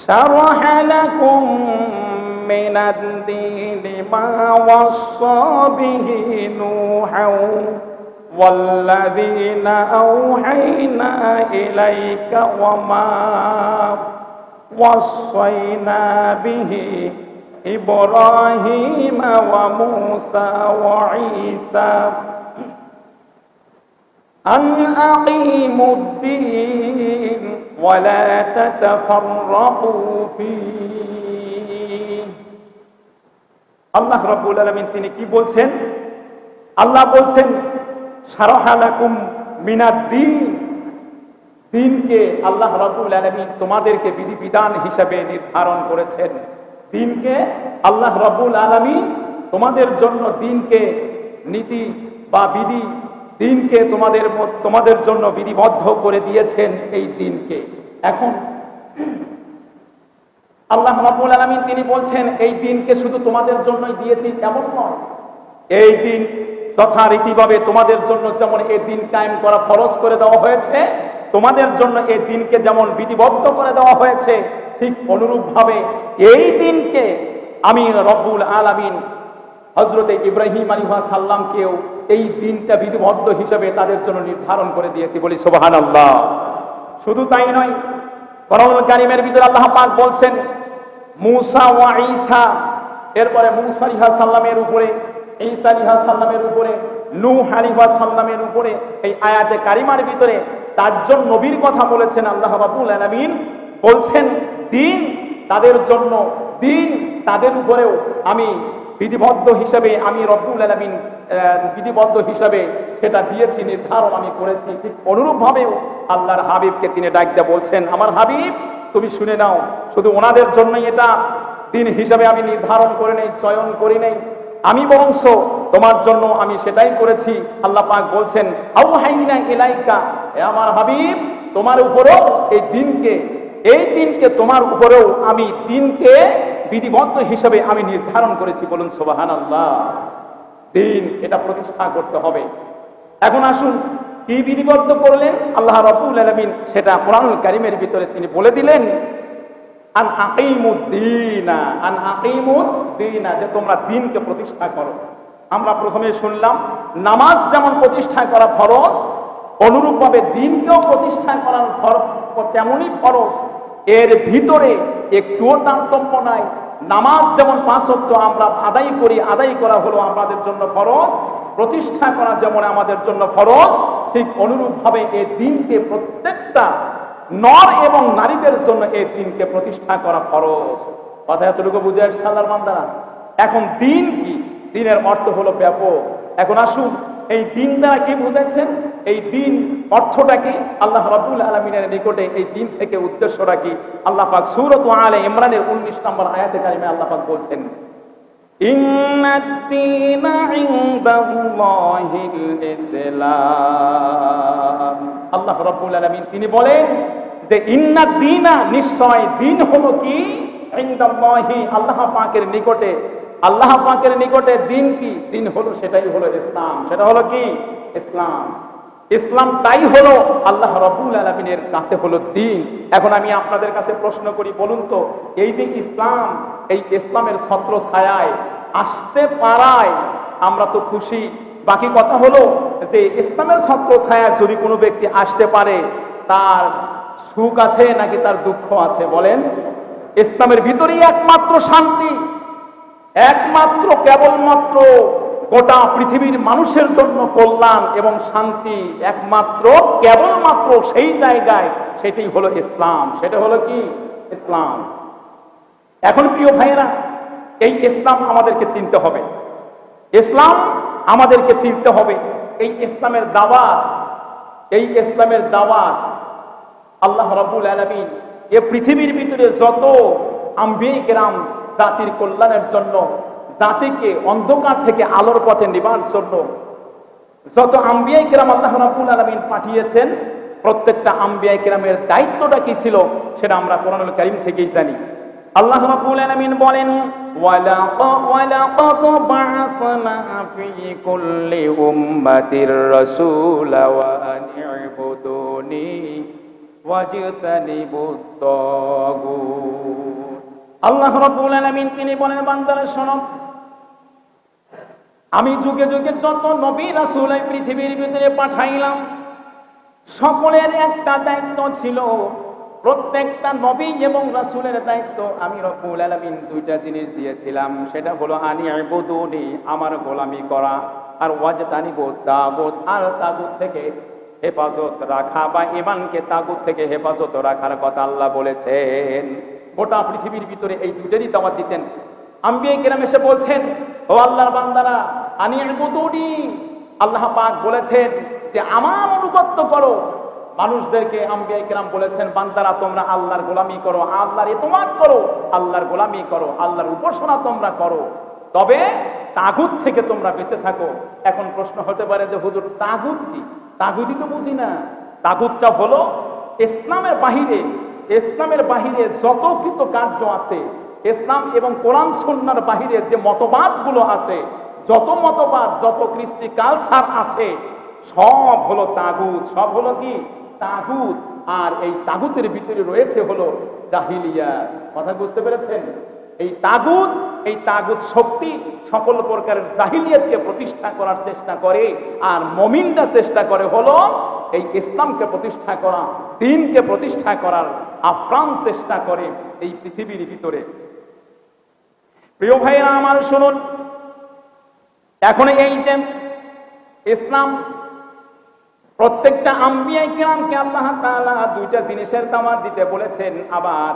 শারহা লাকুম মিনাদ-দীনি মা ওয়াসসা বিহি নূহা ওয়াল্লাযীনা আওহাইনা ইলাইকা ওয়া মা ওয়াসাইনা বিহি ইব্রাহিম ওয়া মূসা ওয়া ঈসা আন আকিমুদ-দীন ওয়া লা তাতাফাররাকু ফীহি। আল্লাহ রাব্বুল আলামিন তিনি কি বলছেন? আল্লাহ বলছেন শারহা লাকুম মিনাদ-দীন, দ্বীনকে আল্লাহ রাব্বুল আলামিন তোমাদেরকে বিধিবিধান হিসাবে নির্ধারণ করেছেন। দ্বীনকে আল্লাহ রাব্বুল আলামিন তোমাদের জন্য দ্বীনকে নীতি বা বিধি, দ্বীনকে তোমাদের জন্য বিধিবদ্ধ করে দিয়েছেন এই দ্বীনকে। এখন আল্লাহ রাব্বুল আলামিন তিনি বলছেন এই দ্বীনকে শুধু তোমাদের জন্যই দিয়েছি এমন নয়। এই দিন যথারীতিভাবে তোমাদের জন্য যেমন এই দিন কায়েম করা ফরজ করে দেওয়া হয়েছে, তোমাদের জন্য এই দিনকে যেমন বিধিবদ্ধ করে দেওয়া হয়েছে, ঠিক অনুরূপভাবে এই দিনকে আমি রব্বুল আলামিন হযরতে ইব্রাহিম আলাইহিস সালামকেও এই দিনটা বিধিবদ্ধ হিসেবে তাদের জন্য নির্ধারণ করে দিয়েছি, বলি সুবহানাল্লাহ। শুধু তাই নয়, কোরআনুল কারীমের ভিতরে আল্লাহ পাক বলছেন মূসা ওয়া ঈসা, এরপরে মূসা আলাইহিস সালামের উপরে, ঈসা আলাইহিস সালামের উপরে, নূহ আলাইহিস সালামের উপরে, এই আয়াতে কারিমার ভিতরে চারজন নবীর কথা বলেছেন আল্লাহ রাব্বুল আলামিন। বলছেন দিন তাদের জন্য, দিন তাদের উপরেও আমি বিধিবদ্ধ হিসাবে, আমি রব্বুল আলামিন বিধিবদ্ধ হিসাবে সেটা দিয়েছি, নির্ধারণ আমি করেছি। ঠিক অনুরূপভাবেও আল্লাহর হাবিবকে তিনি ডাক দিয়ে বলছেন আমার হাবিব তুমি শুনে নাও, শুধু ওনাদের জন্যই এটা দিন হিসাবে আমি নির্ধারণ করে নেই, চয়ন করি নেই, আমি বরংস তোমার জন্য আমি সেটাই করেছি। আল্লাহ পাক বলছেন আওহাইনা ইলাইকা, হে আমার হাবিব তোমার উপরেও এই দিনকে তোমার উপরেও আমি দিনকে বিধিবদ্ধ হিসেবে আমি নির্ধারণ করেছি, বলুন সুবহানাল্লাহ। দিন এটা প্রতিষ্ঠা করতে হবে। এখন আসুন কি বিধিবদ্ধ করলেন আল্লাহ রাব্বুল আলামিন, সেটা কোরআনুল কারীমের ভিতরে তিনি বলে দিলেন আন আকিমুদ্দীনা, যে তোমরা দ্বীনকে প্রতিষ্ঠা করো। আমরা প্রথমে শুনলাম নামাজ যেমন প্রতিষ্ঠা করা ফরজ, অনুরূপভাবে দ্বীনকেও প্রতিষ্ঠা করার তেমনই ফরজ। এর ভিতরে একটুও তারতম্য নাই। নামাজ যেমন 5 ওয়াক্ত আমরা আদায় করি, আদায় করা হলো আমাদের জন্য ফরজ, প্রতিষ্ঠা করা যেমন আমাদের জন্য ফরজ, ঠিক অনুরূপভাবে এই দ্বীনকে প্রত্যেকটা নর এবং নারীদের জন্য এই দিনকে প্রতিষ্ঠা করা ফরজ। কথা এতটুকু বুঝে আসছে আল্লাহর বান্দারা? এখন দিন কি? দিনের অর্থ হলো ব্যাপক। এখন আসুন এই দিন দ্বারা কি বুঝাইছেন, এই দিন অর্থটা কি, আল্লাহ রাব্বুল আলামিনের নিকটে এই দিন থেকে উদ্দেশ্যটা কি? আল্লাহ পাক সূরা আলে ইমরানের 19 নম্বর আয়াতে কারিমে আল্লাহ পাক বলছেন ইন্নাদ-দীনা ইনদাল্লাহিল ইসলাম। আল্লাহ রাব্বুল আলামিন তিনি বলেন যে ইন্নাদ-দীনা, নিশ্চয় দিন হলো কি, ইনদাল্লাহি, আল্লাহ পাকের নিকটে। আল্লাহ পাকের নিকটে দিন কি? দিন হলো, সেটাই হলো ইসলাম। সেটা হলো কি? ইসলাম। ইসলামটাই হলো আল্লাহ রাব্বুল আলামিনের কাছে হলো দিন। এখন আমি আপনাদের কাছে প্রশ্ন করি, বলুন তো এই যে ইসলাম, এই ইসলামের ছত্র ছায়ায় আসতে পারায় আমরা তো খুশি। বাকি কথা হলো যে ইসলামের ছত্র ছায়ায় যদি কোনো ব্যক্তি আসতে পারে তার সুখ আছে নাকি তার দুঃখ আছে? বলেন। ইসলামের ভিতরেই একমাত্র শান্তি, একমাত্র কেবলমাত্র গোটা পৃথিবীর মানুষের জন্য কল্যাণ এবং শান্তি একমাত্র কেবলমাত্র সেই জায়গায়, সেটাই হলো ইসলাম। সেটা হলো কি? ইসলাম। এখন প্রিয় ভাইয়েরা, এই ইসলাম আমাদেরকে চিনতে হবে, ইসলাম আমাদেরকে চিনতে হবে। এই ইসলামের দাওয়াত, এই ইসলামের দাওয়াত আল্লাহ রাব্বুল আলামিন এই পৃথিবীর ভিতরে যত আম্বিয়া কেরাম জাতির কল্যাণের জন্য, জাতিকে অন্ধকার থেকে আলোর পথে নেবার জন্য যত আম্বিয়া কেরাম আল্লাহ রাব্বুল আলামিন পাঠিয়েছেন, প্রত্যেকটা আম্বিয়া কেরামের দায়িত্বটা কি ছিল সেটা আমরা কোরআনুল কারীম থেকেই জানি। আল্লাহ রাব্বুল আলামিন বলেন ওয়ালাকাদ বা'আথনা ফি কুল্লি উম্মাতির রাসূলা ওয়া আনি'বুদুনি ওয়াজতানিবুত তাগুত। আল্লাহ রাব্বুল আলামিন তিনি বলেন, বান্দারা শোনো, আমি যুগে যুগে যত নবী রাসূল এই পৃথিবীর ভিতরে পাঠাইলাম, সকলের একটা দায়িত্ব ছিল। প্রত্যেকটা নবী এবং রাসূলের দায়িত্ব আমি রব্বুল আলামিন দুইটা জিনিস দিয়েছিলাম, সেটা হলো আনি ইবুদুনি, আমার গোলামি করা, আর ওয়াজতানিবু তাগুত, আর তাগুত থেকে হেফাজত রাখা, বা ঈমানকে তাগুত থেকে হেফাজত রাখার কথা আল্লাহ বলেছেন। গোটা পৃথিবীর ভিতরে এই দুইটারই দাওয়াত দিতেন। আম্বিয়া কেরাম এসে বলছেন, ও আল্লাহর বান্দারা, আনি ইবুদুনি, আল্লাহ পাক বলেছেন যে আমার আনুগত্য করো। মানুষদেরকে আম্বিয়া কেরাম বলেছেন, বান্দারা তোমরা আল্লাহর গোলামি করো, আল্লাহর ইতাআত করো, আল্লাহর গোলামি করো, আল্লাহর উপাসনা তোমরা করো, তবে তাগুত থেকে তোমরা বেঁচে থাকো। এখন প্রশ্ন হতে পারে যে হুজুর তাগুত কি? তাগুতই তো বুঝি না। তাগুতটা হলো ইসলামের বাহিরে যত কৃত কার্য আছে, ইসলাম এবং কোরআন সুন্নাহর বাহিরে যে মতবাদগুলো আছে, যত মতবাদ, যত কৃষ্টি কালচার আছে, সব হলো তাগুত। সব হলো কি? তাগুত। আর এই তাগুতের ভিতরে রয়েছে হলো জাহিলিয়া। কথা বুঝতে পেরেছেন? এই তাগুত শক্তি সকল প্রকারের জাহিলিয়াতকে প্রতিষ্ঠা করার চেষ্টা করে, আর মুমিনরা চেষ্টা করে হলো এই ইসলামকে প্রতিষ্ঠা করা, দ্বীনকে প্রতিষ্ঠা করার আপ্রাণ চেষ্টা করে এই পৃথিবীর ভিতরে। প্রিয় ভাইরা আমার শুনুন, এখন এই যে ইসলাম, প্রত্যেকটা আম্বিয়া কিরামকে আল্লাহ তাআলা দুইটা জিনিসের দাওয়াত দিতে বলেছেন, আবার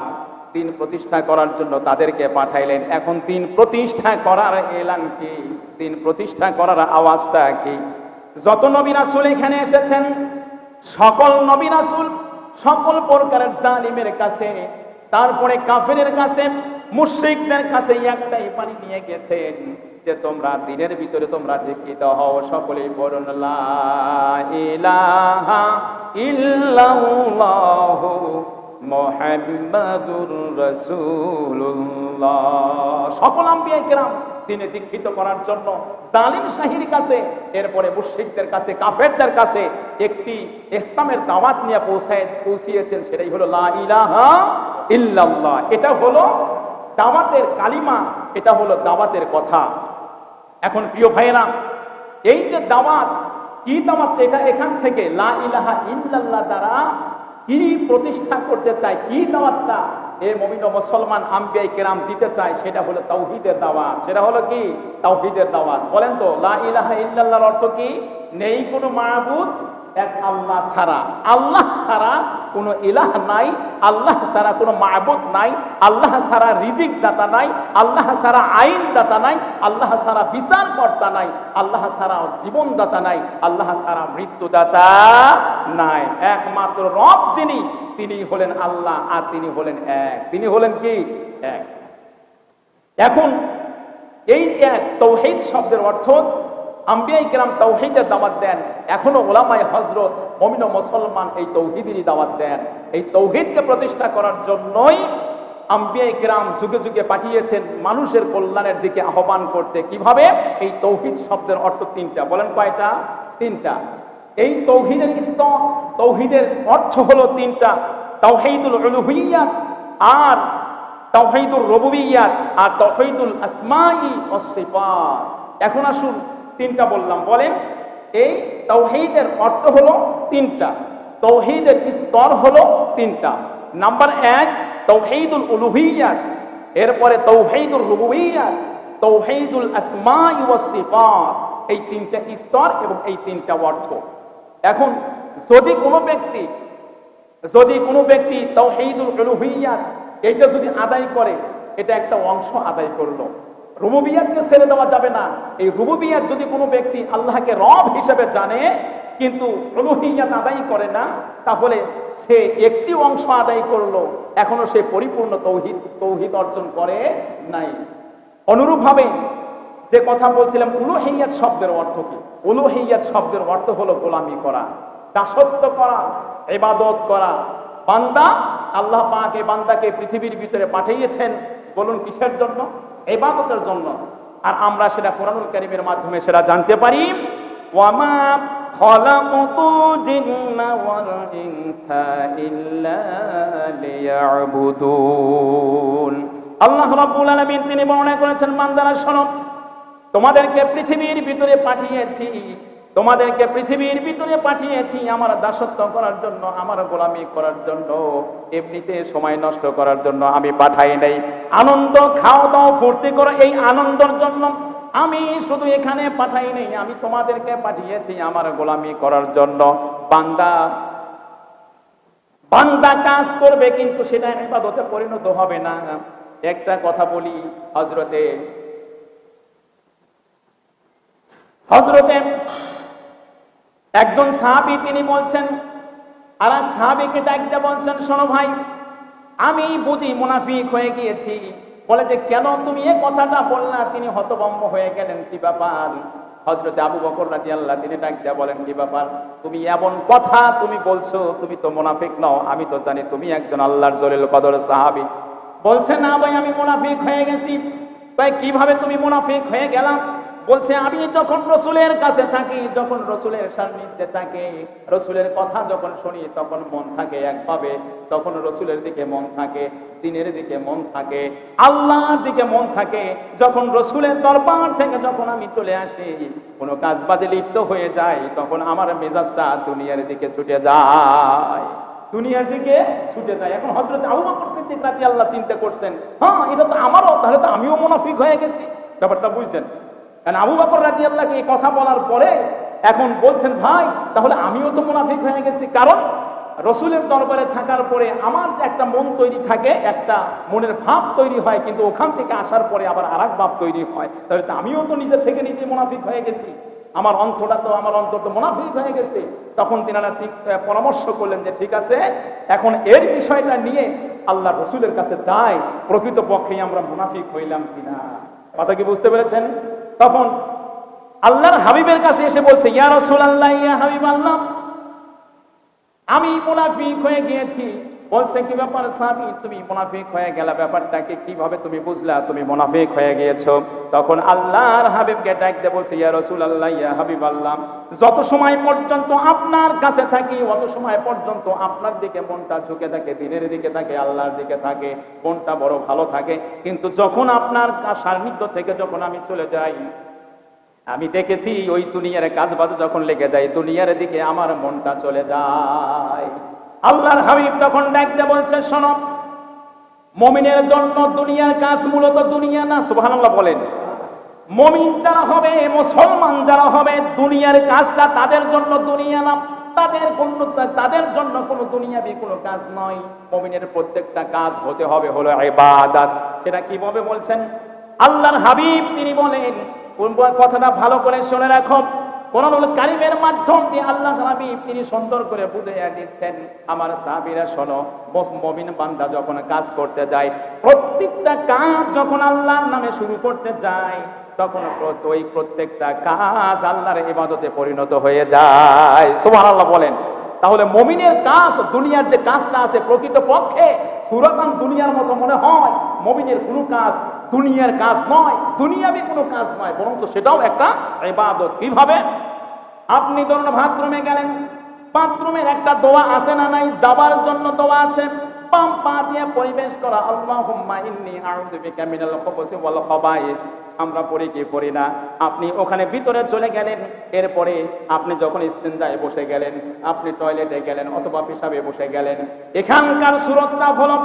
দ্বীন প্রতিষ্ঠা করার জন্য তাদেরকে পাঠাইলেন। এখন দ্বীন প্রতিষ্ঠা করার এলান কি? দ্বীন প্রতিষ্ঠা করার আওয়াজটা কি? যত নবী রাসূল এখানে এসেছেন, সকল নবী রাসূল সকল প্রকারের জালিমের কাছে, তারপরে কাফেরের কাছে, মুশরিকদের কাছে একটাই পানি নিয়ে গেছেন যে তোমরা দ্বীনের ভিতরে তোমরা দীক্ষিত হও। সকলেই বলুন লা ইলাহা ইল্লাল্লাহু মুহাম্মাদুর রাসূলুল্লাহ। সকল আম্বিয়া কেরাম দ্বীনে দীক্ষিত করার জন্য জালিম শাহির কাছে, এরপরে মুশরিকদের কাছে, কাফেরদের কাছে একটি ইসলামের দাওয়াত নিয়ে পৌঁছিয়েছেন, সেটাই হলো লা ইলাহা ইল্লাল্লাহ। এটা হলো দাওয়াতের কালিমা, এটা হলো দাওয়াতের কথা। এখন প্রিয় ভাইয়েরা, এই যে দাওয়াত, কি দাওয়াত? এটা এখান থেকে লা ইলাহা ইল্লাল্লাহ দ্বারা কি প্রতিষ্ঠা করতে চায়, কি দাওয়াতটা এ মুমিন ও মুসলমান আম্বিয়া কেরাম দিতে চায়, সেটা হলো তাওহীদের দাওয়াত। সেটা হলো কি? তাওহীদের দাওয়াত। বলেন তো, লা ইলাহা ইল্লাল্লাহর অর্থ কি? নেই কোনো মাবুদ এক আল্লাহ ছাড়া। আল্লাহ ছাড়া কোনো ইলাহ নাই, আল্লাহ ছাড়া কোনো মাবুদ নাই, আল্লাহ ছাড়া রিজিক দাতা নাই, আল্লাহ ছাড়া আইন দাতা নাই, আল্লাহ ছাড়া বিচার কর্তা নাই, আল্লাহ ছাড়া জীবন দাতা নাই, আল্লাহ ছাড়া মৃত্যু দাতা নাই। একমাত্র রব যিনি, তিনি হলেন আল্লাহ, আর তিনি হলেন এক। তিনি হলেন কি? এক। এখন এই এক তাওহীদ শব্দের অর্থ, আম্বিয়া কেরাম তাওহীদের দাওয়াত দেন। এখনো ওলামায়ে হযরত, মুমিন ও মুসলমান এই তাওহীদেরই দাওয়াত দেন। এই তাওহীদকে প্রতিষ্ঠা করার জন্যই আম্বিয়া কেরাম যুগে যুগে পাঠিয়েছেন মানুষের কল্যাণের দিকে আহ্বান করতে। কিভাবে? এই তাওহীদ শব্দের অর্থ তিনটা। বলেন কয়টা? তিনটা। এই তাওহীদের স্তর, তাওহীদের অর্থ হলো তিনটা: তাওহীদুল উলুহিয়্যাত, আর তাওহীদুর রুবুবিয়্যাত, আর তাওহীদুল আসমাই ওয়াস সিফাত। এখন আসুন, তিনটা বললাম। বলেন, এই তাওহীদের অর্থ হলো তিনটা, তাওহীদের স্তর হলো তিনটা। নাম্বার 1 তাওহীদুল উলুহিয়্যাত, এরপরে তাওহীদুর রুবুবিয়্যাত, তাওহীদুল আসমাই ওয়াস সিফাত। এই তিনটা স্তর এবং এই তিনটা অর্থ। এখন যদি কোনো ব্যক্তি তাওহীদুল উলুহিয়্যাত এইটা যদি আদায় করে, এটা একটা অংশ আদায় করলো। রুবুবিয়্যাতকে ছেড়ে দেওয়া যাবে না। এই রুবুবিয়্যাত যদি কোনো ব্যক্তি আল্লাহকে রব হিসেবে জানে কিন্তু উলুহিয়্যাত আদায় করে না, তাহলে সে একটি অংশ আদায় করলো, এখনো সে পরিপূর্ণ তৌহিদ অর্জন করে নাই। অনুরূপভাবে যে কথা বলছিলাম, উলুহিয়্যাত শব্দের অর্থ কি? উলুহিয়্যাত শব্দের অর্থ হলো গোলামি করা, দাসত্ব করা, ইবাদত করা। বান্দা, আল্লাহ পাক এই বান্দাকে পৃথিবীর ভিতরে পাঠিয়েছেন, বলুন কিসের জন্য? ইবাদতের জন্য। আর আমরা সেটা কোরআনুল কারীমের মাধ্যমে সেটা জানতে পারি। ওয়ামা খালাকুতুল জিন্না ওয়াল ইনসা ইল্লা লিয়াবুদুন। আল্লাহ রাব্বুল আলামিন তিনি বর্ণনা করেছেন, বান্দারা শোনো, তোমাদেরকে পৃথিবীর ভিতরে পাঠিয়েছি, তোমাদেরকে পৃথিবীর ভিতরে পাঠিয়েছি আমার দাসত্ব করার জন্য, আমার গোলামি করার জন্য, এমনিতে সময় নষ্ট করার জন্য আমি পাঠাই নাই। আনন্দ খাও দাও ফুর্তি করো, এই আনন্দের জন্য আমি শুধু এখানে পাঠাই নাই, আমি তোমাদেরকে পাঠিয়েছি আমার গোলামি করার জন্য। বান্দা বান্দা কাজ করবে কিন্তু সেটা ইবাদতে পরিণত হবে না। একটা কথা বলি, হযরতে একজন সাহাবী তিনি বলছেন, আর এক সাহাবীকে ডাকতে বলছেন, শোনো ভাই, আমি বুঝি মুনাফিক হয়ে গিয়েছি। বলে যে কেন তুমি এই কথাটা বললা? তিনি হতভম্ব হয়ে গেলেন, কি ব্যাপার? হযরতে আবু বকর রাদিয়াল্লাহু তিনি ডাকতে বলেন, কি ব্যাপার, তুমি এমন কথা তুমি বলছো, তুমি তো মুনাফিক নও, আমি তো জানি তুমি একজন আল্লাহর জলিল কদর সাহাবী। বলছে না ভাই, আমি মুনাফিক হয়ে গেছি। ভাই কিভাবে তুমি মুনাফিক হয়ে গেলাম? বলছে আমি যখন রসুলের কাছে থাকি, যখন রসুলের সান্নিধ্যে থাকি, রসুলের কথা যখন শুনি, তখন মন থাকে একভাবে, তখন রসুলের দিকে মন থাকে, দিনের দিকে মন থাকে, আল্লাহর দিকে মন থাকে। যখন রসুলের দরবার থেকে যখন আমি চলে আসি, কোনো কাজ বাজে লিপ্ত হয়ে যায়, তখন আমার মেজাজটা দুনিয়ার দিকে ছুটে যায়, দুনিয়ার দিকে ছুটে যায়। এখন হযরত আবু বকর সিদ্দিক রাদিয়াল্লাহু চিন্তা করছেন, হ্যাঁ এটা তো আমারও, তাহলে তো আমিও মুনাফিক হয়ে গেছি। ব্যাপারটা বুঝছেন? কারণ আবু বকর রাদিয়াল্লাহু এই কথা বলার পরে এখন বলছেন, ভাই তাহলে আমিও তো মুনাফিক হয়ে গেছি। কারণ রসুলের দরবারে থাকার পরে আমার যে একটা মন তৈরি থাকে, একটা মনের ভাব তৈরি হয়, কিন্তু ওখান থেকে আসার পরে আবার আরেক ভাব তৈরি হয়, তাহলে তো আমিও তো নিজে থেকে নিজে মুনাফিক হয়ে গেছি, আমার অন্তর তো মুনাফিক হয়ে গেছে। তখন তিনারা পরামর্শ করলেন যে ঠিক আছে, এখন এর বিষয়টা নিয়ে আল্লাহ রসুলের কাছে যাই, প্রকৃত পক্ষেই আমরা মুনাফিক হইলাম কিনা। কথা কি বুঝতে পেরেছেন? তখন আল্লাহর হাবিবের কাছে এসে বলছে, ইয়া রাসূলুল্লাহ, ইয়া হাবিবাল্লাহ, আমি মুনাফিক হয়ে গিয়েছি। বলছে কি ব্যাপার সাহাবী, তুমি মুনাফিক হয়ে গেলা, ব্যাপারটাকে কিভাবে তুমি বুঝলা তুমি মুনাফিক হয়ে গিয়েছো? তখন আল্লাহর হাবিবকে ডাকতে বলছে, ইয়া রাসূলুল্লাহ, ইয়া হাবিবাল্লাহ, যত সময় পর্যন্ত আপনার কাছে থাকি, অত সময় পর্যন্ত আপনার দিকে মনটা ঝুঁকে থাকে, দিনের দিকে থাকে, আল্লাহর দিকে থাকে, মনটা বড় ভালো থাকে। কিন্তু যখন আপনার সান্নিধ্য থেকে যখন আমি চলে যাই, আমি দেখেছি ওই দুনিয়ার কাজ বাজ যখন লেগে যায়, দুনিয়ার দিকে আমার মনটা চলে যায়। আল্লাহর হাবিব তখন ডাকতে বলছে, শোনো, মুমিনের জন্য দুনিয়ার কাজ মূলত দুনিয়া না। সুবহানাল্লাহ বলেন। মুমিন যারা হবে, মুসলমান যারা হবে, দুনিয়ার কাজটা তাদের জন্য দুনিয়া না, তাদের জন্য কোনো দুনিয়াবি কোনো কাজ নয়। মুমিনের প্রত্যেকটা কাজ হতে হবে হলো ইবাদত। সেটা কিভাবে বলছেন আল্লাহর হাবিব? তিনি বলেন, কথাটা ভালো করে শুনে রাখো, কোরআনুল কারীমের মাধ্যম দিয়ে আল্লাহ হাবিব তিনি সুন্দর করে বুঝিয়ে দিচ্ছেন, আমার সাহাবীরা শোনো, মুমিন বান্দা যখন কাজ করতে যায়, প্রত্যেকটা কাজ যখন আল্লাহর নামে শুরু করতে যায়, তখন ওই প্রত্যেকটা কাজ আল্লাহর ইবাদতে পরিণত হয়ে যায়। সুবহানাল্লাহ বলেন। তাহলে মুমিনের কাজ, দুনিয়ার যে কাজটা আছে, প্রকৃত পক্ষে সুরাতান দুনিয়ার মতো মনে হয়, মুমিনের কোনো কাজ দুনিয়ার কাজ নয়, দুনিয়াবি কোনো কাজ নয়, বরং সেটাও একটা ইবাদত। কিভাবে? আপনি ধরুন বাথরুমে গেলেন, বাথরুমের একটা দোয়া আছে না নাই? যাবার জন্য দোয়া আছে, বাম পা দিয়ে পরিবেশ করা, আল্লাহুম্মা ইন্নী আউযু বিকা মিনাল খুবুসি ওয়াল খাবাইস। আমরা পড়ি কি পড়ি না? আপনি ওখানে ভিতরে চলে গেলেন, এরপরে আপনি যখন ইস্তেঞ্জায় বসে গেলেন, আপনি টয়লেটে গেলেন অথবা পেশাবে বসে গেলেন, এখানকার সুরতটা হলো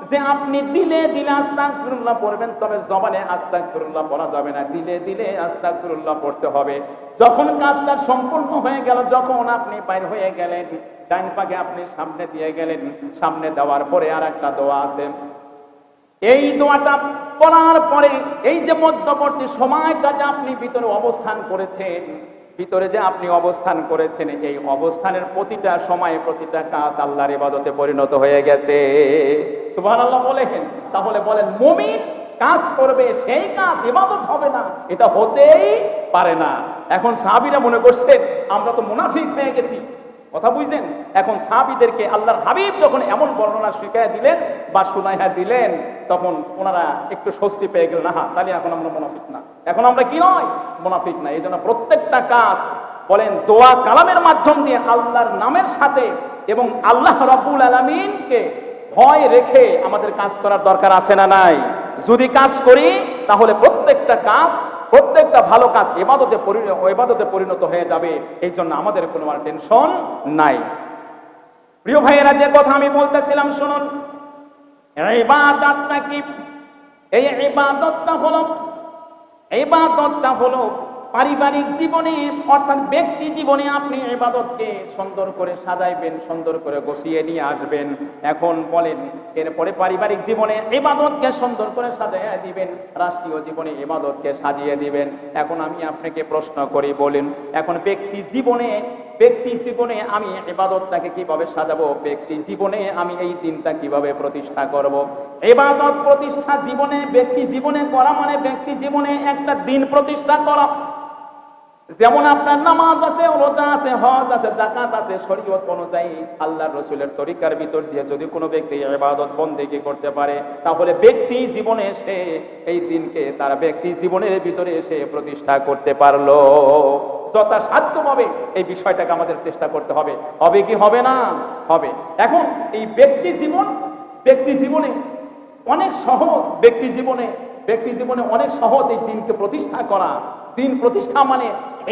যে আপনি দিলে দিলে আস্তাগফিরুল্লাহ পড়বেন, তবে জবানে আস্তাগফিরুল্লাহ পড়া যাবে না, দিলে দিলে আস্তাগফিরুল্লাহ পড়তে হবে। যখন কাজটা সম্পূর্ণ হয়ে গেল, যখন আপনি বাইর হয়ে গেলেন, ডান পাকে আপনি সামনে দিয়ে গেলেন, সামনে দেওয়ার পরে আর একটা দোয়া আছে, এই দোয়াটা পড়ার পরে এই যে মধ্যবর্তী সময়টা যে আপনি ভিতরে অবস্থান করেছেন, ভিতরে যে আপনি অবস্থান করেছেন, এই অবস্থানের প্রতিটা সময়ে প্রতিটা কাজ আল্লাহর ইবাদতে পরিণত হয়ে গেছে। সুবহানাল্লাহ বলেন। তাহলে বলেন, মুমিন কাজ করবে, সেই কাজ ইবাদত হবে না, এটা হতেই পারে না। এখন সাহাবীরা মনে করছেন আমরা তো মুনাফিক হয়ে গেছি। কথা বুঝছেন? এখন সাহাবীদেরকে আল্লাহর হাবিব যখন এমন বর্ণনা শিখাইয়া দিলেন বা শুনাইয়া দিলেন, তখন ওনারা একটু স্বস্তি পেয়ে গেলেন, না তাহলে এখন আমরা মুনাফিক না, এখন আমরা কি নয়, মুনাফিক না। এই জন্য প্রত্যেকটা কাজ বলেন দোয়া কালামের মাধ্যম দিয়ে আল্লাহর নামের সাথে এবং আল্লাহ রাব্বুল আলামিনকে ভয় রেখে আমাদের কাজ করার দরকার আছে না নাই? যদি কাজ করি তাহলে প্রত্যেকটা কাজ, প্রত্যেকটা ভালো কাজ ইবাদতে পরিণত হয়ে যাবে। এই জন্য আমাদের কোনো আর টেনশন নাই। প্রিয় ভাইয়েরা, যে কথা আমি বলতেছিলাম শুনুন, ইবাদতটা কি? এই ইবাদতটা হলো পারিবারিক জীবনে অর্থাৎ ব্যক্তি জীবনে আপনি ইবাদতকে সুন্দর করে সাজাইবেন, সুন্দর করে গুছিয়ে নিয়ে আসবেন। এখন বলেন, এরপরে পারিবারিক জীবনে ইবাদতকে সুন্দর করে সাজিয়ে দিবেন, রাষ্ট্রীয় জীবনে ইবাদতকে সাজিয়ে দিবেন। এখন আমি আপনাকে প্রশ্ন করি, বলেন এখন ব্যক্তি জীবনে আমি ইবাদতটাকে কিভাবে সাজাবো? ব্যক্তি জীবনে আমি এই দিনটা কিভাবে প্রতিষ্ঠা করব? ইবাদত প্রতিষ্ঠা জীবনে, ব্যক্তি জীবনে করা মানে ব্যক্তি জীবনে একটা দিন প্রতিষ্ঠা করা। যেমন আপনার নামাজ আছে, রোজা আছে, হজ আছে, যাকাত আছে, শরীয়ত অনুযায়ী আল্লাহর রাসূলের তরিকার ভিতর দিয়ে যদি কোনো ব্যক্তি ইবাদত বন্দেগী করতে পারে, তাহলে ব্যক্তি জীবনে সে এই দিনকে তার ব্যক্তি জীবনের ভিতরে এসে প্রতিষ্ঠা করতে পারলো। যথাসাধ্যভাবে এই বিষয়টাকে আমাদের চেষ্টা করতে হবে। হবে কি হবে না? হবে। এখন এই ব্যক্তি জীবনে অনেক সহজ, ব্যক্তি জীবনে অনেক সহজ এই দিনকে প্রতিষ্ঠা করা। দিন প্রতিষ্ঠা মানে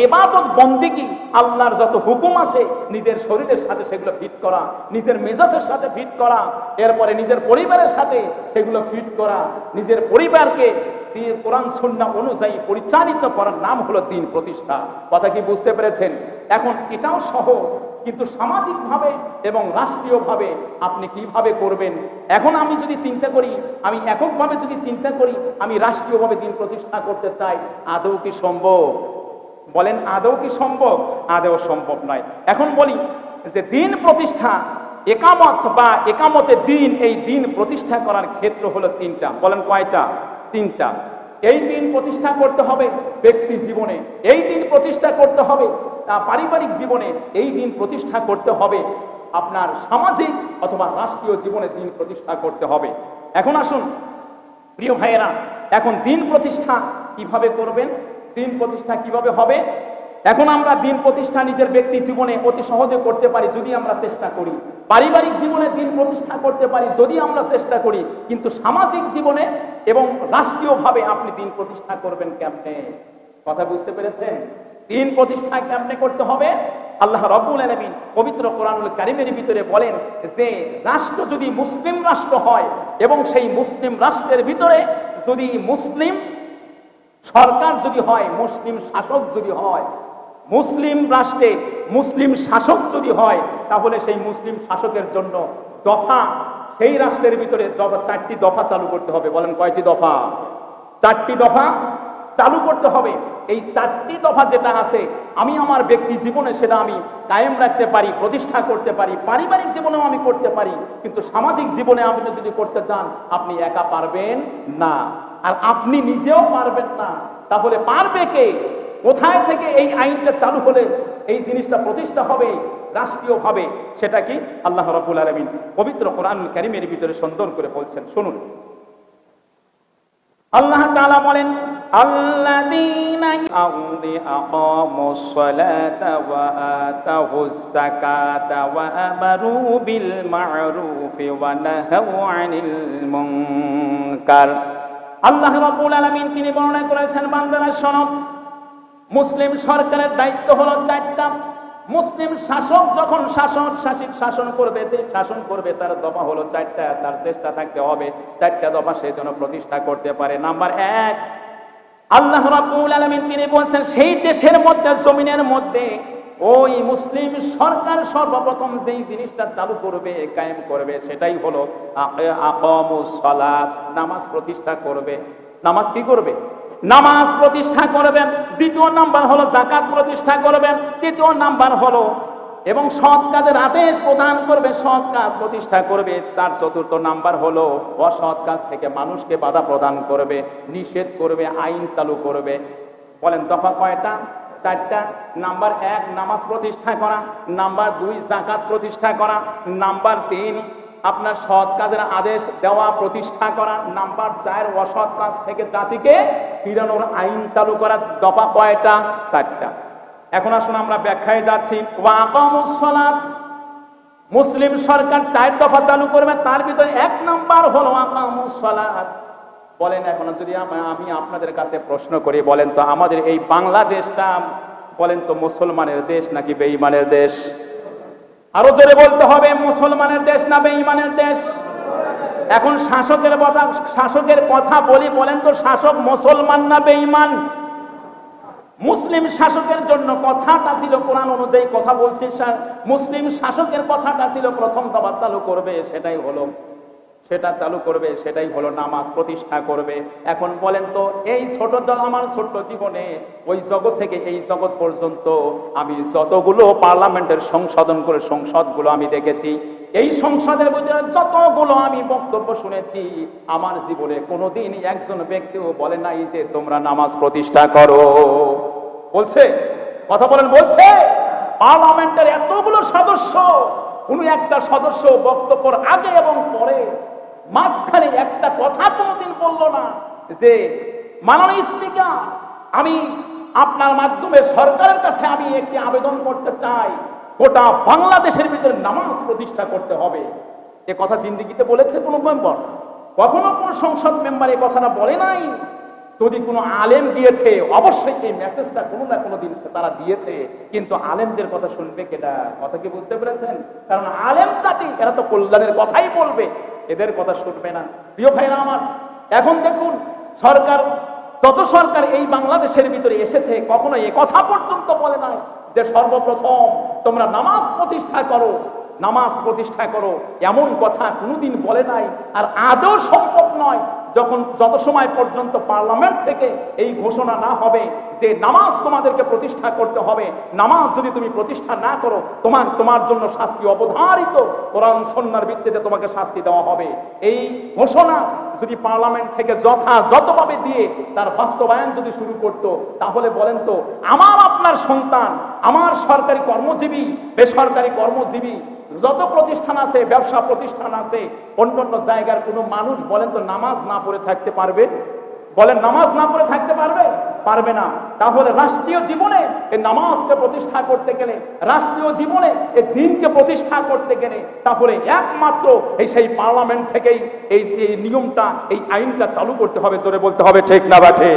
ইবাদত বন্দেগী, আল্লাহর যত হুকুম আছে নিজের শরীরের সাথে সেগুলো ফিট করা, নিজের মেজাজের সাথে ফিট করা, এরপরে নিজের পরিবারের সাথে সেগুলো ফিট করা, নিজের পরিবারকে কোরআন সুন্নাহ অনুযায়ী পরিচালিত করার নাম হলো দিন প্রতিষ্ঠা। কথা কি বুঝতে পেরেছেন? এখন এটাও সহজ, কিন্তু সামাজিকভাবে এবং রাষ্ট্রীয়ভাবে আপনি কিভাবে করবেন? এখন আমি যদি চিন্তা করি, আমি এককভাবে যদি চিন্তা করি, আমি রাষ্ট্রীয়ভাবে দিন প্রতিষ্ঠা করতে চাই, আদৌ কি সম্ভব? বলেন, আদৌ কি সম্ভব? আদৌ সম্ভব নয়। এখন বলি যে দিন প্রতিষ্ঠা, একামত বা একামতে দিন, এই দিন প্রতিষ্ঠা করার ক্ষেত্র হলো তিনটা। বলেন কয়টা? তিনটা। এই দিন প্রতিষ্ঠা করতে হবে ব্যক্তি জীবনে, এই দিন প্রতিষ্ঠা করতে হবে পারিবারিক জীবনে, এই দিন প্রতিষ্ঠা করতে হবে আপনার সামাজিক অথবা রাষ্ট্রীয় জীবনে দিন প্রতিষ্ঠা করতে হবে। এখন আসুন প্রিয় ভাইয়েরা, এখন দিন প্রতিষ্ঠা কিভাবে করবেন? দিন প্রতিষ্ঠা কিভাবে হবে? এখন আমরা দিন প্রতিষ্ঠা নিজের ব্যক্তি জীবনে অতি সহজে করতে পারি যদি আমরা চেষ্টা করি, পারিবারিক জীবনে দিন প্রতিষ্ঠা করতে পারি যদি আমরা চেষ্টা করি, কিন্তু সামাজিক জীবনে এবং রাষ্ট্রীয়ভাবে আপনি দিন প্রতিষ্ঠা করবেন কেমনে? কথা বুঝতে পেরেছেন? দিন প্রতিষ্ঠা কেমনে করতে হবে? আল্লাহ রাব্বুল আলামিন পবিত্র কোরআনুল কারীমের ভিতরে বলেন যে রাষ্ট্র যদি মুসলিম রাষ্ট্র হয় এবং সেই মুসলিম রাষ্ট্রের ভিতরে যদি মুসলিম সরকার যদি হয়, মুসলিম শাসক যদি হয়, মুসলিম রাষ্ট্রে মুসলিম শাসক যদি হয়, তাহলে সেই মুসলিম শাসকের জন্য দফা, সেই রাষ্ট্রের ভিতরে চারটি দফা চালু করতে হবে। বলেন কয়টি দফা? চারটি দফা চালু করতে হবে। এই চারটি দফা যেটা আছে, আমি আমার ব্যক্তি জীবনে সেটা আমি কায়েম রাখতে পারি, প্রতিষ্ঠা করতে পারি, পারিবারিক জীবনেও আমি করতে পারি, কিন্তু সামাজিক জীবনে আপনি যদি করতে চান, আপনি একা পারবেন না, আর আপনি নিজেও পারবেন না। তাহলে পারবে কে? কোথায় থেকে এই আইনটা চালু হলে এই জিনিসটা প্রতিষ্ঠা হবে রাষ্ট্রীয়ভাবে? সেটা কি? আল্লাহ রাব্বুল আলামিন পবিত্র কোরআনুল কারীমের ভিতরে সুন্দর করে বলছেন, শুনুন। আল্লাহ তাআলা বলেন, আল্লাযীনা আকামুস সালাতা ওয়া আতাউস যাকাতা ওয়া আমারু বিল মা'রুফি ওয়া নাহাউ আনিল মুনকার। আল্লাহ রাব্বুল আলামিন তিনি বর্ণনা করেছেন, বান্দারা শোনো, মুসলিম সরকারের দায়িত্ব হলো চারটা। মুসলিম শাসক যখন শাসন করবে তার দফা হলো চারটা, তার চেষ্টা থাকতে হবে চারটা দফা সে যেন প্রতিষ্ঠা করতে পারে। নাম্বার এক, আল্লাহ রাব্বুল আলামিন তিনি বলছেন সেই দেশের মধ্যে, জমিনের মধ্যে ওই মুসলিম সরকার সর্বপ্রথম যেই জিনিসটা চালু করবে, কায়েম করবে, সেটাই হলো আকামুস সালাত, নামাজ প্রতিষ্ঠা করবে। নামাজ কি করবে? নামাজ প্রতিষ্ঠা করবেন। দ্বিতীয় নাম্বার হলো যাকাত প্রতিষ্ঠা করবেন। তৃতীয় নাম্বার হলো এবং সৎ কাজের আদেশ প্রদান করবে, সৎ কাজ প্রতিষ্ঠা করবে। চতুর্থ নাম্বার হলো অসৎ কাজ থেকে মানুষকে বাধা প্রদান করবে, নিষেধ করবে, আইন চালু করবে। বলেন দফা কয়টা? চারটা। নাম্বার এক, নামাজ প্রতিষ্ঠা করা। নাম্বার দুই, যাকাত প্রতিষ্ঠা করা। নাম্বার তিন, আপনার সৎ কাজের আদেশ দেওয়া, প্রতিষ্ঠা করা। নাম্বার চার, অসৎ কাজ থেকে জাতিকে ফিরানোর আইন চালু করা। দফা কয়টা? চারটা। এখন আসুন আমরা ব্যাখ্যায় যাচ্ছি। ওয়া আকামুস সালাত, মুসলিম সরকার চার দফা চালু করবে, তার ভিতরে এক নাম্বার হলো আকামুস সালাত, বলেন এখন যদি আমি আপনাদের কাছে প্রশ্ন করি, বলেন তো আমাদের এই বাংলাদেশটা বলেন তো মুসলমানের দেশ নাকি বেঈমানের দেশ? আরো জোরে বলতে হবে, মুসলমানের দেশ না বেঈমানের দেশ? এখন শাসকের কথা বলি, বলেন তো শাসক মুসলমান না বেঈমান? মুসলিম শাসকের জন্য কথাটা ছিল, কোরআন অনুযায়ী কথা বলছি, মুসলিম শাসকের কথাটা ছিল প্রথম দফা চালু করবে, সেটা চালু করবে, সেটাই হলো নামাজ প্রতিষ্ঠা করবে। এখন বলেন তো এই ছোট আমার ছোট্ট জীবনে ওই জগৎ থেকে এই জগৎ পর্যন্ত আমি যতগুলো পার্লামেন্টের সংসদগুলো আমি দেখেছি, এই সংসদের ভিতরে যতগুলো আমি বক্তব্য শুনেছি, আমার জীবনে কোনোদিন একজন ব্যক্তিও বলে নাই যে তোমরা নামাজ প্রতিষ্ঠা করো। বলছে? কথা বলেন, বলছে? পার্লামেন্টের এতগুলো সদস্য, কোন একটা সদস্য বক্তব্যের আগে এবং পরে মাঝখানে একটা কথা কোনোদিন বললো না যে মাননীয় স্পিকার, আমি আপনার মাধ্যমে সরকারের কাছে আমি একটি আবেদন করতে চাই, গোটা বাংলাদেশের ভিতরে নামাজ প্রতিষ্ঠা করতে হবে। এ কথা জিন্দেগিতে বলেছে কোনো মেম্বার? কখনো কোনো সংসদ মেম্বার এই কথাটা বলে নাই। যদি কোনো আলেম দিয়েছে, অবশ্যই এই মেসেজটা কোনো না কোনো দিন তারা দিয়েছে, কিন্তু আলেমদের কথা শুনবে কেটা? কথা কি বুঝতে পেরেছেন? কারণ আলেম জাতি এরা তো কল্যাণের কথাই বলবে, এদের কথা শুনবে না। প্রিয় ভাইরা আমার, এখন দেখুন যত সরকার এই বাংলাদেশের ভিতরে এসেছে, কখনো এ কথা পর্যন্ত বলে নাই যে সর্বপ্রথম তোমরা নামাজ প্রতিষ্ঠা করো, নামাজ প্রতিষ্ঠা করো, এমন কথা কোনোদিন বলে নাই। আর আদৌ সম্ভব নয় যত সময় পর্যন্ত পার্লামেন্ট থেকে এই ঘোষণা না হবে যে নামাজ তোমাদেরকে প্রতিষ্ঠা করতে হবে, নামাজ যদি তুমি প্রতিষ্ঠা না করো তোমার জন্য শাস্তি অবধারিত, কোরআন সুন্নাহর ভিত্তিতে তোমাকে শাস্তি দেওয়া হবে। এই ঘোষণা যদি পার্লামেন্ট থেকে যথাযথভাবে দিয়ে তার বাস্তবায়ন যদি শুরু করত, তাহলে বলেন তো আমার আপনার সন্তান, আমার সরকারি কর্মজীবী, বেসরকারি কর্মজীবী যত প্রতিষ্ঠান আছে, ব্যবসা প্রতিষ্ঠান আছে, অন্যান্য জায়গার কোনো মানুষ বলেন তো নামাজ না পড়ে থাকতে পারবে? বলেন, নামাজ না পড়ে থাকতে পারবে? পারবে না। তাহলে রাষ্ট্রীয় জীবনে এই নামাজকে প্রতিষ্ঠা করতে গেলে, রাষ্ট্রীয় জীবনে এই দ্বীনকে প্রতিষ্ঠা করতে গেলে, তাহলে একমাত্র সেই পার্লামেন্ট থেকেই এই নিয়মটা, এই আইনটা চালু করতে হবে। জোরে বলতে হবে ঠিক না বাঠে?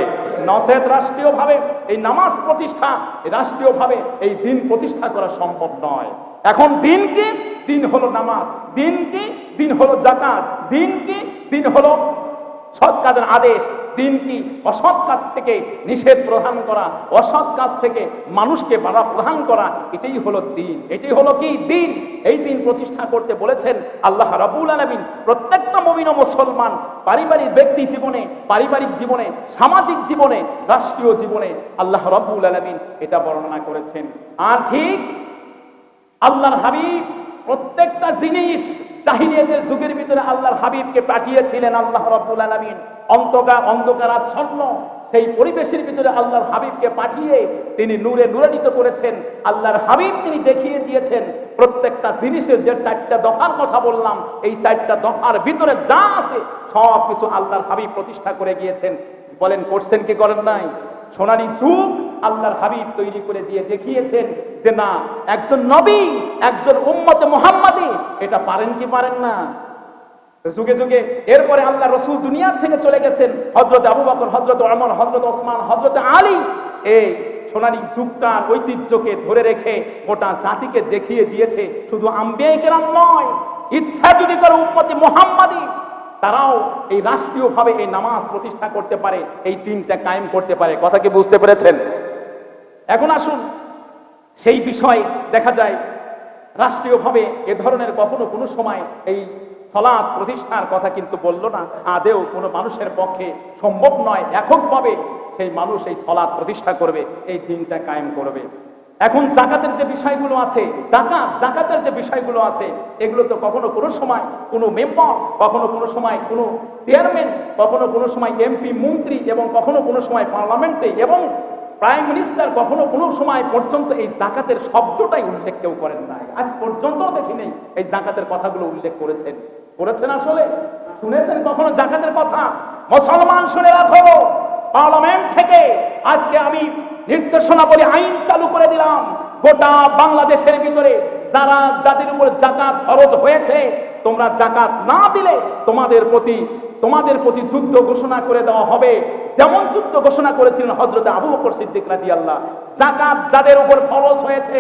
নচেত রাষ্ট্রীয়ভাবে এই নামাজ প্রতিষ্ঠা, রাষ্ট্রীয়ভাবে এই দ্বীন প্রতিষ্ঠা করা সম্ভব নয়। এখন দিন কি? দিন হলো নামাজ। দিন কি? দিন হলো যাকাত। দিন কি? দিন হলো সৎ কাজের আদেশ। দিন কি? অসৎ কাজ থেকে নিষেধ প্রদান করা, অসৎ কাজ থেকে মানুষকে বাধা প্রদান করা, এটাই হলো দিন। এটাই হলো কি? দিন। এই দিন প্রতিষ্ঠা করতে বলেছেন আল্লাহ রাব্বুল আলামিন প্রত্যেকটা মুমিন ও মুসলমান পারিবারিক ব্যক্তি জীবনে, পারিবারিক জীবনে, সামাজিক জীবনে, রাষ্ট্রীয় জীবনে আল্লাহ রাব্বুল আলামিন এটা বর্ণনা করেছেন। আর ঠিক আল্লাহর হাবিব প্রত্যেকটা জিনিস জাহিলিয়াতের যুগের ভিতরে আল্লাহর হাবিবকে পাঠিয়েছিলেন আল্লাহ রাব্বুল আলামিন অন্ধকারাচ্ছন্ন সেই পরিবেশের ভিতরে আল্লাহর হাবিবকে পাঠিয়ে তিনি নূরে নূরান্বিত করেছেন। আল্লাহর হাবিব তিনি দেখিয়ে দিয়েছেন প্রত্যেকটা জিনিসের যে চারটা দফার কথা বললাম, এই চারটা দফার ভিতরে যা আছে সব কিছু আল্লাহর হাবিব প্রতিষ্ঠা করে গিয়েছেন। বলেন, করছেন কি করেন নাই? সোনালী যুগ আল্লাহর হাবিব তৈরি করে দিয়ে দেখিয়েছেন যে না, একজন নবী, একজন উম্মতে মুহাম্মাদি এটা পারেন কি পারেন না? যুগে যুগে এরপরে আল্লাহ রাসূল দুনিয়া থেকে চলে গেছেন, হযরত আবু বকর, হযরত ওমর, হযরত ওসমান, হযরত আলী এই সোনালী যুগটার ঐতিহ্যকে ধরে রেখে গোটা জাতিকে দেখিয়ে দিয়েছে। শুধু আম্বিয়া কেরাম নয়, ইচ্ছা যদি করে উম্মতে মুহাম্মাদি তারাও এই রাষ্ট্রীয়ভাবে এই নামাজ প্রতিষ্ঠা করতে পারে, এই দিনটা কায়েম করতে পারে। কথা কি বুঝতে পেরেছেন? এখন আসুন সেই বিষয়ে দেখা যায় রাষ্ট্রীয়ভাবে এ ধরনের কখনো কোনো সময় এই সালাত প্রতিষ্ঠার কথা কিন্তু বলল না। আদেও কোনো মানুষের পক্ষে সম্ভব নয় এককভাবে সেই মানুষ এই সালাত প্রতিষ্ঠা করবে, এই দিনটা কায়েম করবে। এখন জাকাতের যে বিষয়গুলো আছে, জাকাতের যে বিষয়গুলো আছে, এগুলো তো কখনো কোনো সময় কোনো মেম্বার, কখনো কোনো সময় কোনো চেয়ারম্যান, কখনো কোনো সময় এমপি মন্ত্রী, এবং কখনো কোনো সময় পার্লামেন্টে এবং প্রাইম মিনিস্টার কখনো কোনো সময় পর্যন্ত এই জাকাতের শব্দটাই উল্লেখ কেউ করেন নাই। আজ পর্যন্ত দেখি নেই এই জাকাতের কথাগুলো উল্লেখ করেছেন। আসলে শুনেছেন কখনো জাকাতের কথা? মুসলমান শুনে রাখো, পার্লামেন্ট থেকে আজকে আমি নির্দেশনা বলে আইন চালু করে দিলাম, গোটা বাংলাদেশের ভিতরে যাদের উপর জাকাত ফরজ হয়েছে, তোমরা জাকাত না দিলে তোমাদের প্রতি তোমাদের প্রতি যুদ্ধ ঘোষণা করে দেওয়া হবে, যেমন যুদ্ধ ঘোষণা করেছিলেন হযরত আবু বকর সিদ্দিক রাদিয়াল্লাহু। যাকাত যাদের উপর ফরজ হয়েছে,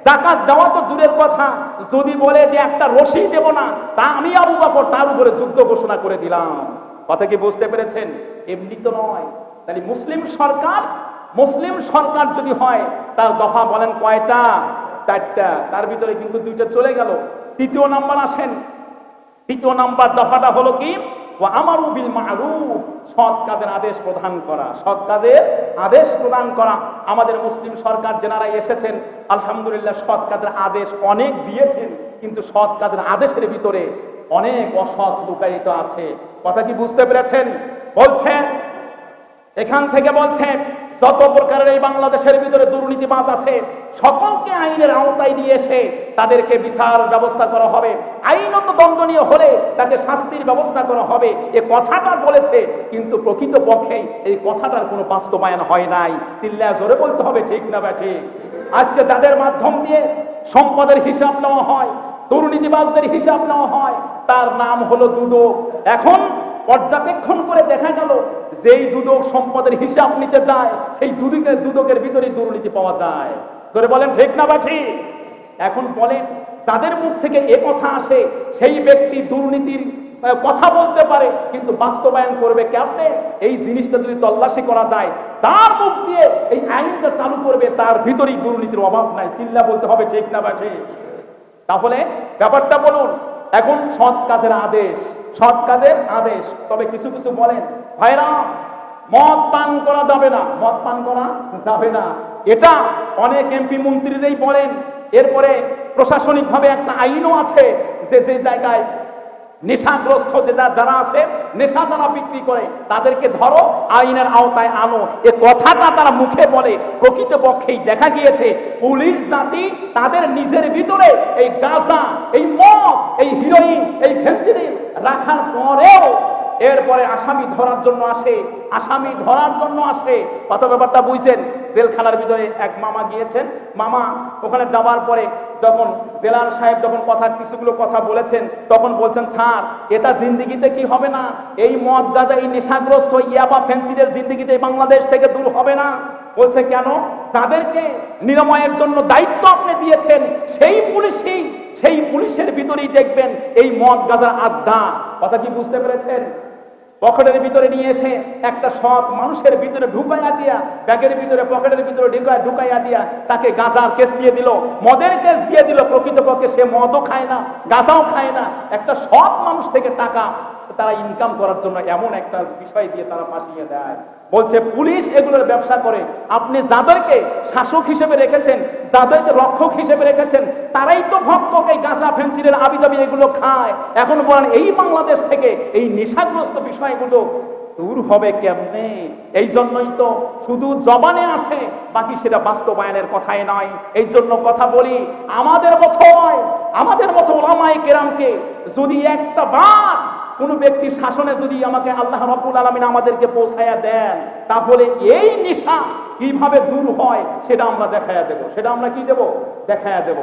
যাকাত দেওয়া তো দূরের কথা, যদি বলে যে একটা রশি দেব না, তা আমি আবু বকর তার উপরে যুদ্ধ ঘোষণা করে দিলাম। কথা কি বুঝতে পেরেছেন? এমনি তো নয়। তাহলে মুসলিম সরকার যদি হয়, তার দফা বলেন কয়টা? 4টা। তার ভিতরে কিন্তু 2টা চলে গেল। তৃতীয় নাম্বার আসেন। তৃতীয় নাম্বার দফাটা হলো কি? ওয়া আমারু বিল মা'রুফ, সৎ কাজের আদেশ প্রদান করা। সৎ কাজের আদেশ প্রদান করা। আমাদের মুসলিম সরকার যারা এসেছেন, আলহামদুলিল্লাহ সৎ কাজের আদেশ অনেক দিয়েছেন, কিন্তু সৎ কাজের আদেশের ভিতরে অনেক অসৎ লুকায়িত আছে। কথা কি বুঝতে পেরেছেন? বলছেন এখান থেকে বলছে যত প্রকারের এই বাংলাদেশের ভিতরে দুর্নীতিবাজ আছে, সকলকে আইনের আওতায় নিয়ে এসে তাদেরকে বিচার ব্যবস্থা করা হবে, আইনত দণ্ডনীয় হলে তাকে শাস্তির ব্যবস্থা করা হবে। এ কথাটা বলেছে, কিন্তু প্রকৃতপক্ষে এই কথাটার কোনো বাস্তবায়ন হয় নাই। চিল্লায়া জোরে বলতে হবে, ঠিক না ঠিক? আজকে যাদের মাধ্যম দিয়ে সম্পদের হিসাব নেওয়া হয়, দুর্নীতিবাজদের হিসাব নেওয়া হয়, তার নাম হলো দুদক। এখন পর্যবেক্ষণ করে দেখা গেল, যেই দুদক সম্পদের হিসাব নিতে যায়, সেই দুদকের ভিতরে দুর্নীতি পাওয়া যায়। ধরে বলেন ঠিক না বা ঠিক? এখন বলেন, যাদের মুখ থেকে এ কথা আসে, সেই ব্যক্তি দুর্নীতির কথা বলতে পারে, কিন্তু বাস্তবায়ন করবে কেমনে? এই জিনিসটা যদি তল্লাশি করা যায়, তার মুখ দিয়ে এই আইনটা চালু করবে, তার ভিতরেই দুর্নীতির অভাব নাই। চিল্লা বলতে হবে, ঠিক না বা ঠিক? তাহলে ব্যাপারটা বলুন। এখন সৎ কাজের আদেশ, সৎ কাজের আদেশ। তবে কিছু কিছু বলেন, ভাইরা মদ পান করা যাবে না, মদ পান করা যাবে না, এটা অনেক এমপি মন্ত্রীরাই বলেন। এরপরে প্রশাসনিকভাবে একটা আইনও আছে যে যে জায়গায় নেশাগ্রস্ত যারা আছে, নেশা যারা বিক্রি করে, তাদেরকে ধরো, আইনের আওতায় আনো। এ কথাটা তারা মুখে বলে, প্রকৃতপক্ষেই দেখা গিয়েছে পুলিশ জাতি তাদের নিজের ভিতরে এই গাঁজা, এই মদ, এই হিরোইন, এই ফেন্সিডিল রাখার পরেও এরপরে আসামি ধরার জন্য আসে। কত ব্যাপারটা বুঝছেন? জেলখানার ভিতরে এক মামা গিয়েছেন। মামা ওখানে যাওয়ার পরে যখন জেলার সাহেব যখন কিছুগুলো কথা বলেছেন, তখন বলছেন, স্যার এটা জিন্দিগিতে কি হবে না, এই মদ গাঁজা, এই নেশাগ্রস্ত ইয়াবা ফেন্সিডের জিন্দিগিতে বাংলাদেশ থেকে দূর হবে না। বলছে কেন? যাদেরকে নিরাময়ের জন্য দায়িত্ব আপনি দিয়েছেন, সেই পুলিশের ভিতরেই দেখবেন এই মদ গাঁজার আড্ডা। কথা কি বুঝতে পেরেছেন? পকেটের ভিতরে নিয়ে এসে একটা সৎ মানুষের ভিতরে ঢুকাইয়া দিয়া, ব্যাগের ভিতরে পকেটের ভিতরে ঢুকাইয়া দিয়া তাকে গাঁজার কেস দিয়ে দিল, মদের কেস দিয়ে দিল। প্রকৃতপক্ষে সে মদও খায় না, গাঁজাও খায় না, একটা সৎ মানুষ থেকে টাকা তারা ইনকাম করার জন্য এমন একটা বিষয় দিয়ে তারা ফাঁসিয়ে দেয়। বলছে পুলিশ এগুলোর ব্যবসা করে। আপনি যাদেরকে শাসক হিসেবে রেখেছেন, যাদেরকে রক্ষক হিসেবে রেখেছেন, তারাই তো ভক্ষক, এই গাঁজা ফেন্সিলের আবিজাবি এগুলো খায়। এখন বলেন এই বাংলাদেশ থেকে এই নেশাগ্রস্ত বিষয়গুলো দূর হবে কেমনে? এই জন্যই তো শুধু জবানে আছে, বাকি সেটা বাস্তবায়নের কথাই নয়। এই জন্য কথা বলি, আমাদের মতো ওলামায়ে কেরামকে যদি একটা বার কোন ব্যক্তির শাসনে যদি আমাকে আল্লাহ রাব্বুল আলামিন আমাদেরকে পৌঁছায়া দেন, তাহলে এই নেশা কিভাবে দূর হয় সেটা আমরা দেখায়া দেব। সেটা আমরা কি দেব? দেখায়া দেব।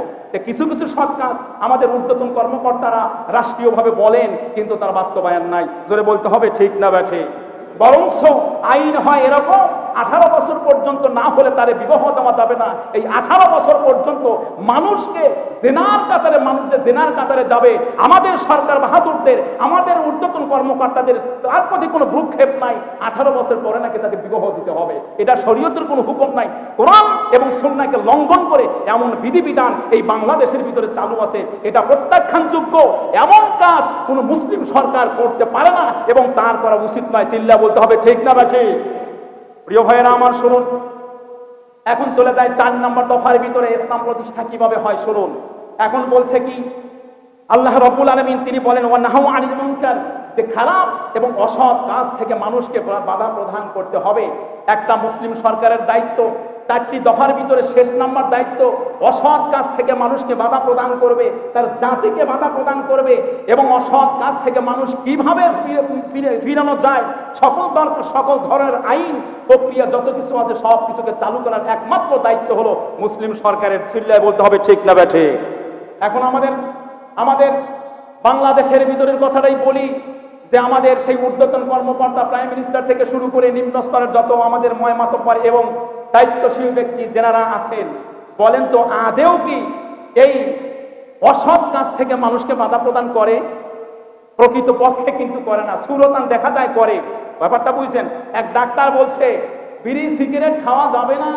কিছু কিছু সৎ কাজ আমাদের ঊর্ধ্বতন কর্মকর্তারা রাষ্ট্রীয়ভাবে বলেন, কিন্তু তার বাস্তবায়ন নাই। জোরে বলতে হবে, ঠিক না ব্যাঠে? বরঞ্চ আইন হয় এরকম, 18 বছর পর্যন্ত না হলে তারে বিবাহ দেওয়া যাবে না। এই 18 বছর পর্যন্ত মানুষকে মানুষ যে জেনার কাতারে যাবে, আমাদের সরকার বাহাদুরদের, আমাদের ঊর্ধ্বতন কর্মকর্তাদের তার প্রতি কোনো ভ্রুক্ষেপ নাই। 18 বছর পরে নাকি তাকে বিবাহ দিতে হবে। এটা শরীয়তের কোনো হুকুম নাই। কোরআন এবং সুন্নাহকে লঙ্ঘন করে এমন বিধিবিধান এই বাংলাদেশের ভিতরে চালু আছে, এটা প্রত্যাখ্যানযোগ্য। এমন কাজ কোনো মুসলিম সরকার করতে পারে না এবং তার করা উচিত নয়। চিল্লা বলতে হবে, ঠিক না বা ঠিক? প্রিয় ভাইয়েরা আমার, শুনুন। এখন চলে যায় 4 নম্বর দফার ভিতরে ইসলাম প্রতিষ্ঠা কিভাবে হয়। শুনুন, এখন বলছে কি আল্লাহ রাব্বুল আলামিন, তিনি বলেন ওয়ানাহু আনিল মুনকার, যে খারাপ এবং অসৎ কাজ থেকে মানুষকে বাধা প্রদান করতে হবে। একটা মুসলিম সরকারের দায়িত্ব। 4টি দফার ভিতরে শেষ নাম্বার দায়িত্ব, অসৎ কাজ থেকে মানুষকে বাধা প্রদান করবে, তার জাতিকে বাধা প্রদান করবে, এবং অসৎ কাজ থেকে মানুষ কিভাবে ফিরানো যায়, সকল ধরনের আইন প্রক্রিয়া যত কিছু আছে সব কিছুকে চালু করার একমাত্র দায়িত্ব হলো মুসলিম সরকারের। চিল্লায় বলতে হবে, ঠিক না ব্যাঠে? এখন আমাদের বাংলাদেশের ভিতরের কথাটাই বলি, যে আমাদের সেই ঊর্ধ্বতন কর্মকর্তা প্রাইম মিনিস্টার থেকে শুরু করে নিম্ন স্তরের যত আমাদের মাতব্বর এবং দায়িত্বশীল ব্যক্তি যেনারা আছেন, বলেন তো আদেও কি এই অসৎ কাজ থেকে মানুষকে বাধা প্রদান করে? প্রকৃত পক্ষে কিন্তু করে না, সুরতান দেখা যায় করে। ব্যাপারটা বুঝছেন? এক ডাক্তার বলছে বিড়ি সিগারেট খাওয়া যাবে না,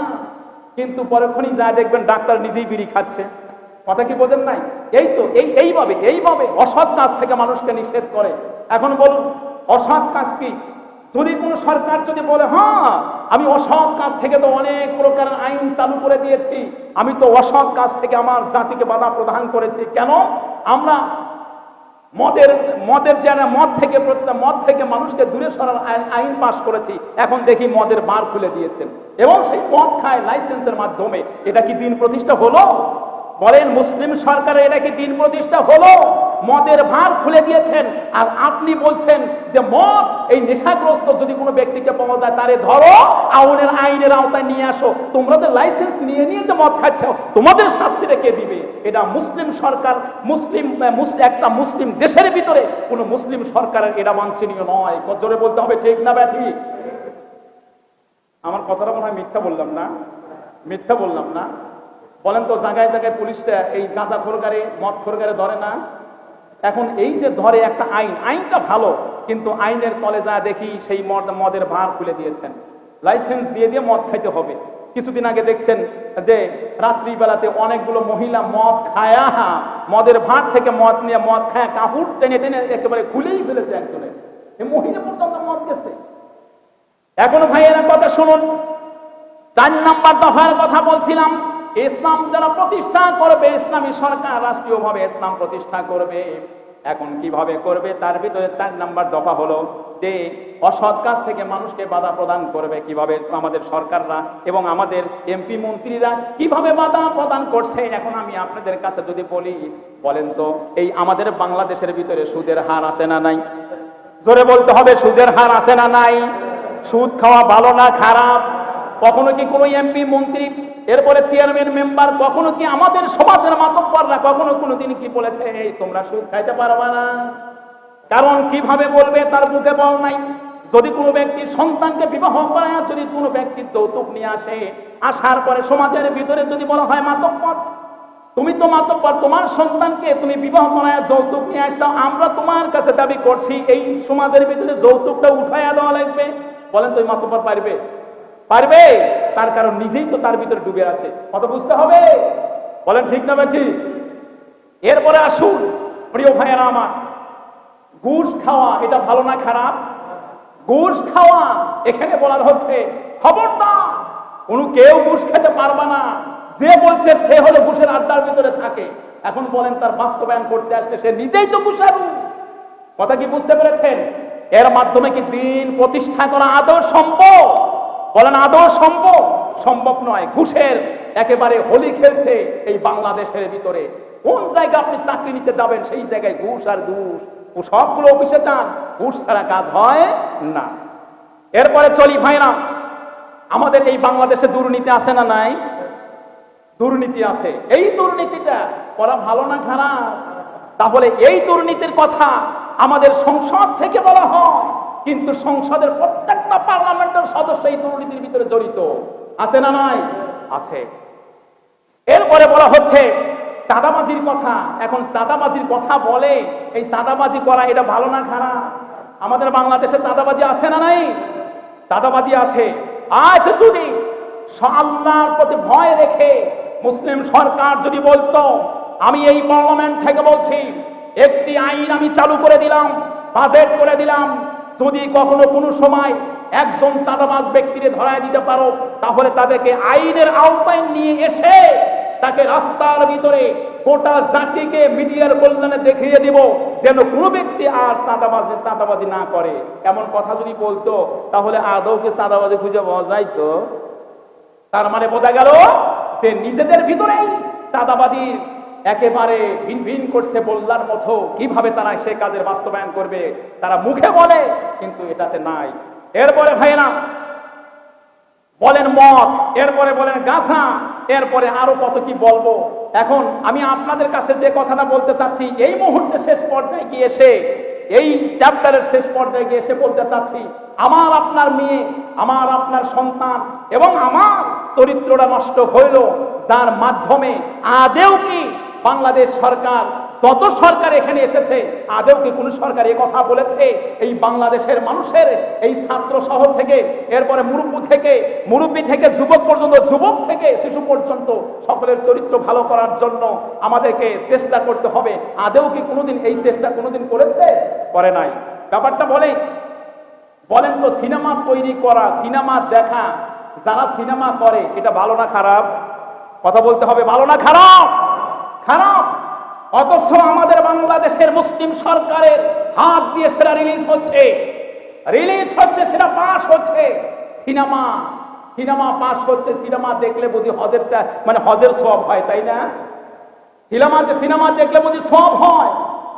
কিন্তু পরক্ষণই যা দেখবেন ডাক্তার নিজেই বিড়ি খাচ্ছে। কথা কি বোঝেন নাই? এই তো এইভাবে অসৎ কাজ থেকে মানুষকে নিষেধ করে। এখন বলুন অসৎ কাজ কি? যদি কোন সরকার যদি বলে হ্যাঁ আমি অসৎ কাজ থেকে তো অনেক প্রকার আইন চালু করে দিয়েছি, আমি তো অসৎ কাজ থেকে আমার জাতিকে বাধা প্রদান করেছি, কেন? আমরা মদ থেকে মানুষকে দূরে সরার আইন পাশ করেছি, এখন দেখি মদের বার খুলে দিয়েছেন এবং সেই মদ খায় লাইসেন্সের মাধ্যমে। এটা কি দিন প্রতিষ্ঠা হলো? বলেন মুসলিম সরকারের এটা কি দিন প্রতিষ্ঠা হলো? মদের ভার খুলে দিয়েছেন আর আপনি বলছেন যে মদ এই নেশাগ্রস্ত যদি কোনো ব্যক্তিকে পাওয়া যায় তারে ধরো, আইনের আওতায় নিয়ে আসো। তোমরা যে লাইসেন্স নিয়ে যে মদ খাচ্ছ, তোমাদের শাস্তিটা কে দিবে? এটা মুসলিম সরকার, একটা মুসলিম দেশের ভিতরে কোনো মুসলিম সরকারের এটা বাঞ্ছনীয় নয়। জোরে বলতে হবে, ঠিক না ব্যাঠি? আমার কথাটা মনে হয় মিথ্যা বললাম না? বলেন তো জায়গায় জায়গায় পুলিশরা এই গাঁজা খোরগারে মদ খোরগারে ধরে না? এখন এই যে ধরে একটা আইনটা ভালো, কিন্তু আইনের তলে যা দেখি সেই মদের ভার খুলে দিয়েছেন, লাইসেন্স দিয়ে মদ খাইতে হবে। কিছুদিন আগে দেখছেন যে রাত্রিবেলাতে অনেকগুলো মহিলা মদ খায়া, মদের ভার থেকে মদ নিয়ে মদ খায় কাপড় টেনে একেবারে খুলেই ফেলেছে একজনের। এই মহিলা পর্যন্ত মদ গেছে। এখনো ভাইয়েরা কথা শুনুন, 4 নাম্বার দফার কথা বলছিলাম। ইসলাম যারা প্রতিষ্ঠা করবে, ইসলামী সরকার রাষ্ট্রীয়ভাবে ইসলাম প্রতিষ্ঠা করবে, এখন কিভাবে করবে তার ভিতরে 4 নাম্বার দফা হলো যে অসৎ কাজ থেকে মানুষকে বাধা প্রদান করবে। কিভাবে? আমাদের সরকাররা এবং আমাদের এমপি মন্ত্রীরা কিভাবে বাধা প্রদান করছে। এখন আমি আপনাদের কাছে যদি বলি, বলেন তো এই আমাদের বাংলাদেশের ভিতরে সুদের হার আছে না নাই? জোরে বলতে হবে, সুদের হার আছে না নাই? সুদ খাওয়া ভালো না খারাপ? কখনো কি কোনো এমপি মন্ত্রী, এরপরে চেয়ারম্যান মেম্বার, কখনো কি আমাদের সমাজের মাতব্বররা কখনো কোনোদিন কি বলেছে এই তোমরা সুদ খাইতে পারবা না? কারণ কিভাবে বলবে তার মুখে বল নাই। যদি কোনো ব্যক্তি সন্তানকে বিবাহ করায়, যদি কোনো ব্যক্তি যৌতুক নিয়ে আসে, আসার পরে সমাজের ভিতরে যদি বলা হয় মাতব্বর, তুমি তো মাতব্বর, তোমার সন্তানকে তুমি বিবাহ করায় যৌতুক নিয়ে আসতাম, আমরা তোমার কাছে দাবি করছি এই সমাজের ভিতরে যৌতুকটা উঠাইয়া দেওয়া লাগবে। বলেন তো এই মাতব্বর পারবে? তার কারণ নিজেই তো তার ভিতরে ডুবে আছে। কত বুঝতে হবে? বলেন ঠিক না ভাই? ঠিক। এরপরে আসুন প্রিয় ভাইয়েরা আমার, ঘুষ খাওয়া এটা ভালো না খারাপ? ঘুষ খাওয়া এখানে বলা হচ্ছে খবরদার কেউ ঘুষ খেতে পারবে না। যে বলছে সে হলো ঘুষের আড্ডার ভিতরে থাকে। এখন বলেন তার বাস্তবায়ন করতে আসলে সে নিজেই তো ঘুষারু। কথা কি বুঝতে পেরেছেন? এর মাধ্যমে কি দিন প্রতিষ্ঠা করা আদৌ সম্ভব? বলেন আদৌ সম্ভব নয়। ঘুষের একেবারে হোলি খেলছে এই বাংলাদেশের ভিতরে। কোন জায়গায় আপনি চাকরি নিতে যাবেন সেই জায়গায় ঘুষ আর ঘুষ। সবগুলো অফিসে যান, ঘুষ ছাড়া কাজ হয় না। এরপরে চলি ভাইরা, আমাদের এই বাংলাদেশে দুর্নীতি আছে না নাই? দুর্নীতি আছে। এই দুর্নীতিটা করা ভালো না খারাপ? তাহলে এই দুর্নীতির কথা আমাদের সংসদ থেকে বলা হয়, কিন্তু সংসদের প্রত্যেকটা পার্লামেন্টের সদস্য এই দুর্নীতির ভিতরে জড়িত আছে না নাই? আছে। এরপরে বলা হচ্ছে চাঁদাবাজির কথা। এখন চাঁদাবাজির কথা বলে, এই চাঁদাবাজি করা এটা ভালো না খারাপ? আমাদের বাংলাদেশে চাঁদাবাজি আছে না নাই? চাঁদাবাজি আছে। যদি আল্লাহর প্রতি ভয় রেখে মুসলিম সরকার যদি বলতো আমি এই পার্লামেন্ট থেকে বলছি একটি আইন আমি চালু করে দিলাম, বাজেট করে দিলাম, যদি কখনো কোনো সময় একজন চাঁদাবাজ ব্যক্তিকে ধরায় দিতে পারো তাহলে তাদেরকে আইনের আওতায় নিয়ে এসে তাকে রাস্তার ভিতরে গোটা জাতিকে মিডিয়ার কল্যাণে দেখিয়ে দিব যেন কোনো ব্যক্তি আর চাঁদাবাজি না করে। এমন কথা যদি বলতো তাহলে আদৌকে চাঁদাবাজি খুঁজে পাওয়া যাইতো? তার মানে বোঝা গেল যে নিজেদের ভিতরেই চাঁদাবাজির একেবারে ভিন করছে বললার মতো। কিভাবে তারা সে কাজের বাস্তবায়ন করবে তারা মুখে বলে, কিন্তু এটাতে নাই। এরপরে ভাইরা বলেন মদ, এরপরে বলেন গাঁজা, এরপরে আরো কত কি বলবো। এখন আমি আপনাদের কাছে যে কথাটা বলতে চাচ্ছি, এই মুহূর্তে শেষ পর্যায়ে গিয়ে এসে এই চ্যাপ্টারের শেষ পর্যায়ে গিয়ে এসে বলতে চাচ্ছি, আমার আপনার মেয়ে, আমার আপনার সন্তান এবং আমার চরিত্রটা নষ্ট হইল, যার মাধ্যমে আদেও কি বাংলাদেশ সরকার, যত সরকার এখানে এসেছে, আদেও কি কোন সরকার এ কথা বলেছে এই বাংলাদেশের মানুষের, এই ছাত্র শহর থেকে, এরপরে মুরব্বী থেকে যুবক পর্যন্ত, যুবক থেকে শিশু পর্যন্ত সকলের চরিত্র ভালো করার জন্য আমাদেরকে চেষ্টা করতে হবে? আদেও কি কোনোদিন এই চেষ্টা কোনোদিন করেছে? করে নাই। ব্যাপারটা বলেন তো, সিনেমা তৈরি করা, সিনেমা দেখা, যারা সিনেমা করে এটা ভালো না খারাপ? কথা বলতে হবে, ভালো না খারাপ? খারাপ। অথচ আমাদের বাংলাদেশের মুসলিম সরকারের হাত দিয়ে সেটা রিলিজ হচ্ছে, সেটা পাস হচ্ছে। সিনেমা পাস হচ্ছে। সিনেমা দেখলে বুঝি হজেরটা মানে হজের সওয়াব হয়, তাই না? সিনেমা দেখলে বুঝি সওয়াব হয়,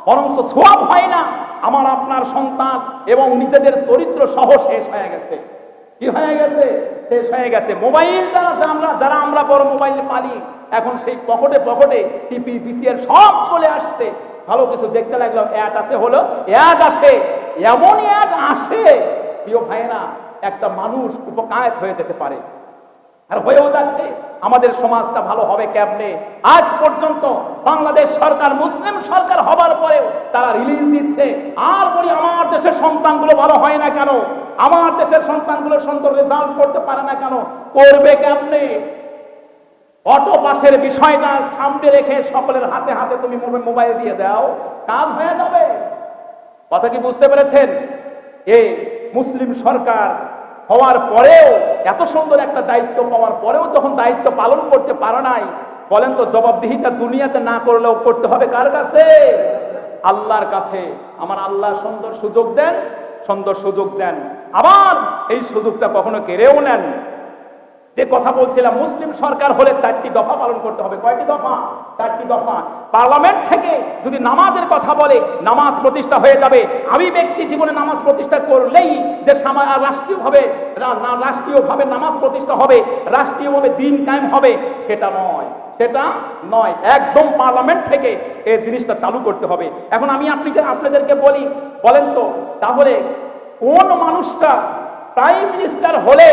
বরং সওয়াব হয় না। আমার আপনার সন্তান এবং নিজেদের চরিত্র সহ শেষ হয়ে গেছে। কি হয়ে গেছে? শেষ হয়ে গেছে। মোবাইল যারা আমরা বড় মোবাইল পালি, এখন সেই পকেটে টিপি বিসিআর সব চলে আসছে। ভালো কিছু দেখতে লাগলাম, অ্যাড আসে, হলো অ্যাড আসে, এমন অ্যাড আসে, প্রিয় ভাইরা, একটা মানুষ উপকায়ত হয়ে যেতে পারে। আর হয়েও যাচ্ছে। আমাদের সমাজটা ভালো হবে কেমনে? আজ পর্যন্ত বাংলাদেশ সরকার মুসলিম সরকার হবার পরেও তারা রিলিজ দিচ্ছে। আর বলি, আমার দেশের সন্তানগুলো ভালো হয় না কেন? আমার দেশের সন্তানগুলো সুন্দর রেজাল্ট করতে পারে না কেন? করবে কেমনে? অটো পাসের বিষয়টা সামনে রেখে সকলের হাতে হাতে তুমি মোবাইল দিয়ে দাও, কাজ হয়ে যাবে। কথা কি বুঝতে পেরেছেন? এই মুসলিম সরকার হওয়ার পরেও, এত সুন্দর একটা দায়িত্ব পাওয়ার পরেও যখন দায়িত্ব পালন করতে পারে নাই, বলেন তো জবাবদিহিতা দুনিয়াতে না করলেও করতে হবে কার কাছে? আল্লাহর কাছে। আমার আল্লাহ সুন্দর সুযোগ দেন, আবার এই সুযোগটা কখনো কেড়েও নেন। যে কথা বলছিলাম, মুসলিম সরকার হলে 4টি দফা পালন করতে হবে। কয়টি দফা? 4টি দফা। পার্লামেন্ট থেকে যদি নামাজের কথা বলে, নামাজ প্রতিষ্ঠা হয়ে যাবে। আমি ব্যক্তি জীবনে নামাজ প্রতিষ্ঠা করলেই যে রাষ্ট্রীয়ভাবে নামাজ প্রতিষ্ঠা হবে, রাষ্ট্রীয়ভাবে দিন কায়েম হবে, সেটা নয়। একদম পার্লামেন্ট থেকে এই জিনিসটা চালু করতে হবে। এখন আমি আপনাদেরকে বলেন তো, তাহলে কোন মানুষটা প্রাইম মিনিস্টার হলে,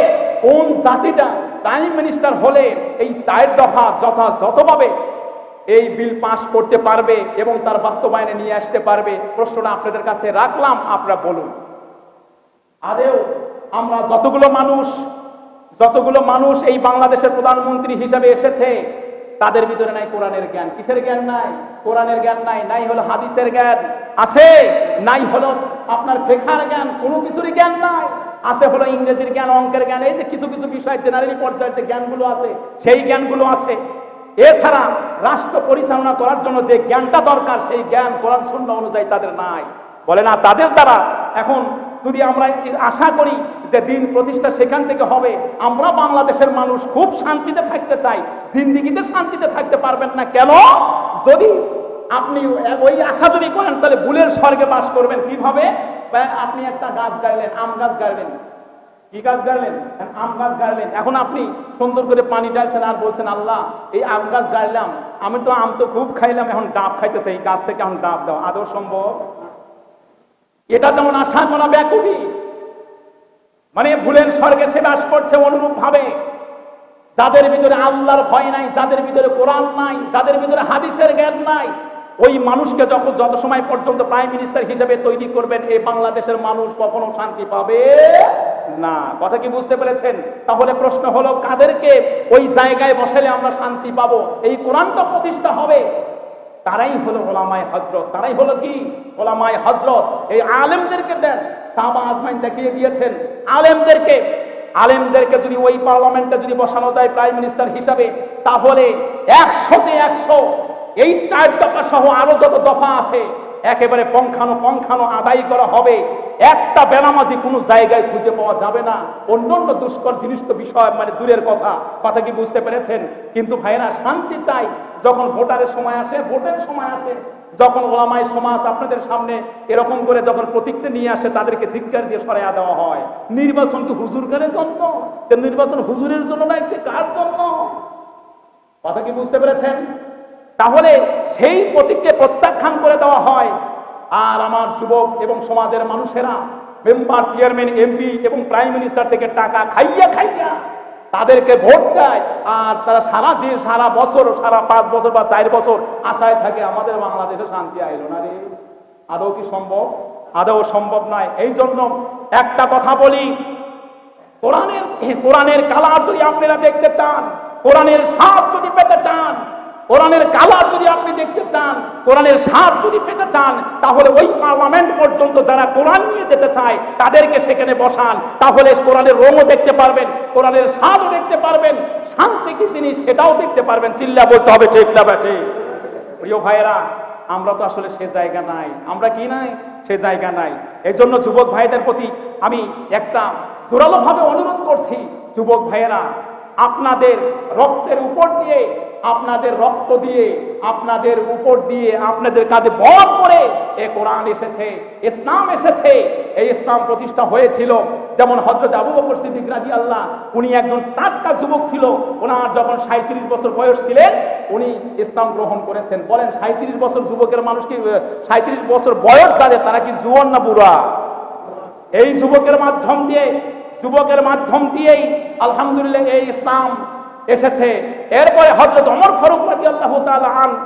কোন জাতিটা প্রাইম মিনিস্টার হলে এই 4 দফা যথাযথভাবে এই বিল পাস করতে পারবে এবং তার বাস্তবায়নে নিয়ে আসতে পারবে? প্রশ্নটা আপনাদের কাছে রাখলাম, আপনারা বলুন। আদেও আমরা যতগুলো মানুষ এই বাংলাদেশের প্রধানমন্ত্রী হিসেবে এসেছে, তাদের ভিতরে নাই কোরআনের জ্ঞান। কিসের জ্ঞান নাই? কোরআনের জ্ঞান নাই। নাই হলো হাদিসের জ্ঞান আছে, নাই হলো আপনার ফিকহের জ্ঞান, কোনো কিছুরই জ্ঞান নাই। আছে হলো ইংরেজির জ্ঞান, অঙ্কের জ্ঞান, এই যে কিছু বিষয় জেনারেলি পর্যায়ের যে জ্ঞানগুলো আছে, সেই জ্ঞানগুলো আছে। এছাড়া রাষ্ট্র পরিচালনা করার জন্য যে জ্ঞানটা দরকার, সেই জ্ঞান কোরআন সুন্নাহ অনুযায়ী তাদের নাই। বলে না, তাদের দ্বারা এখন যদি আমরা আশা করি যে দিন প্রতিষ্ঠা সেখান থেকে হবে, আমরা বাংলাদেশের মানুষ খুব শান্তিতে থাকতে চাই, জিন্দিগিতে শান্তিতে থাকতে পারবেন না। কেন? যদি আপনি ওই আশা যদি করেন, তাহলে ভুলের স্বর্গে বাস করবেন। কিভাবে? আপনি একটা গাছ গাড়লেন, আম গাছ গাড়লেন। কি গাছ গাড়লেন? আম গাছ গাড়লেন। এখন আপনি সুন্দর করে পানি ঢালছেন আর বলছেন, আল্লাহ এই আম গাছ গাড়লাম, আমি তো আম তো খুব খাইলাম, এখন ডাব খাইতেছে, এই গাছ থেকে এখন ডাব দাও। আদৌ সম্ভব? এটা যেমন আশা করা ব্যাকুবি, মানে ভুলের স্বর্গে সে বাস করছে। অনুরূপ ভাবে যাদের ভিতরে আল্লাহর ভয় নাই, যাদের ভিতরে কোরআন নাই, যাদের ভিতরে হাদিসের জ্ঞান নাই, ওই মানুষকে যত সময় পর্যন্ত প্রাইম মিনিস্টার হিসেবে তৈরি করবেন, এই বাংলাদেশের মানুষ কখনো শান্তি পাবে না। কথা কি বুঝতে পেরেছেন? তাহলে প্রশ্ন হলো, কাদেরকে ওই জায়গায় বসালে আমরা শান্তি পাবো, এই কোরআনটা প্রতিষ্ঠা হবে? তারাই হলো ওলামায়ে হযরত। তারাই হলো কি? ওলামায়ে হযরত। এই আলেমদেরকে দেন, সাহাবা আজমাইন দেখিয়ে দিয়েছেন। আলেমদেরকে যদি ওই পার্লামেন্টে যদি বসানো যায় প্রাইম মিনিস্টার হিসাবে, তাহলে 100তে 100 এই 4 দফা সহ আরো যত দফা আছে একেবারে পঙ্খানো আদায় করা হবে। একটা বেনামাজি কোনো জায়গায় খুঁজে পাওয়া যাবে না। অন্যান্য দুষ্কর জিনিস তো বিষয় মানে দূরের কথা। কথা কি বুঝতে পেরেছেন? কিন্তু ভাইরা, শান্তি চাই যখন ভোটের সময় আসে, যখন ওলামায়ে সমাজ আপনাদের সামনে এরকম করে যখন প্রতিজ্ঞা নিয়ে আসে, তাদেরকে ধিক্কার দিয়ে সরাইয়া দেওয়া হয়। নির্বাচন কি হুজুরদের জন্য? নির্বাচন হুজুরের জন্য না, কার জন্য? কথা কি বুঝতে পেরেছেন? তাহলে সেই প্রতিজ্ঞা প্রত্যাখ্যান করে দেওয়া হয়। আর আমার যুবক এবং সমাজের মানুষেরা মেম্বার, চেয়ারম্যান, এমপি এবং প্রাইম মিনিস্টার থেকে টাকা খাইয়া খাইয়া তাদেরকে ভোট দেয়, আর তারা সারা বছর, সারা 5 বছর বা 4 বছর আশায় থাকে আমাদের বাংলাদেশে শান্তি আইলো না রে। আদৌ কি সম্ভব? আদৌ সম্ভব নয়। এই জন্য একটা কথা বলি, কোরআনের কালার যদি আপনারা দেখতে চান, কোরআনের স্বাদ যদি পেতে চান, কোরআনের কালার যদি আপনি দেখতে চান, কোরআনের স্বাদ যদি পেতে চান, তাহলে ওই পার্লামেন্ট পর্যন্ত যারা কোরআন নিয়ে যেতে চায় তাদেরকে সেখানে বসান, তাহলে কোরআনের রঙও দেখতে পারবেন, কোরআনের স্বাদও দেখতে পারবেন, শান্তি কি জিনিস সেটাও দেখতে পারবেন। চিল্লা বলতে হবে ঠিক না ব্যাটে? প্রিয় ভাইয়েরা, আমরা তো আসলে সে জায়গা নাই, আমরা কি নাই, সে জায়গা নাই। এই জন্য যুবক ভাইদের প্রতি আমি একটা জোরালোভাবে অনুরোধ করছি, যুবক ভাইয়েরা, আপনাদের রক্তের উপর দিয়ে, আপনাদের রক্ত দিয়ে, আপনাদের উপর দিয়ে, আপনাদের কাঁধে বল করে এ কোরআন এসেছে, ইসলাম এসেছে। এই ইসলাম প্রতিষ্ঠা হয়েছিল যেমন হযরত আবু বকর সিদ্দিক রাদিয়াল্লাহু, উনি একজন টাটকা যুবক ছিল। ওনার যখন 37 বছর বয়স ছিলেন উনি ইসলাম গ্রহণ করেছেন। বলেন 37 বছর যুবকের মানুষ কি 37 বছর বয়স যাদের তারা কি জুয়ান না বুড়া? এই যুবকের মাধ্যম দিয়েই আলহামদুলিল্লাহ এই ইসলাম এসেছে। এরপরে হযরত ওমর ফারুক রাদিয়াল্লাহু তাআলা আনহু,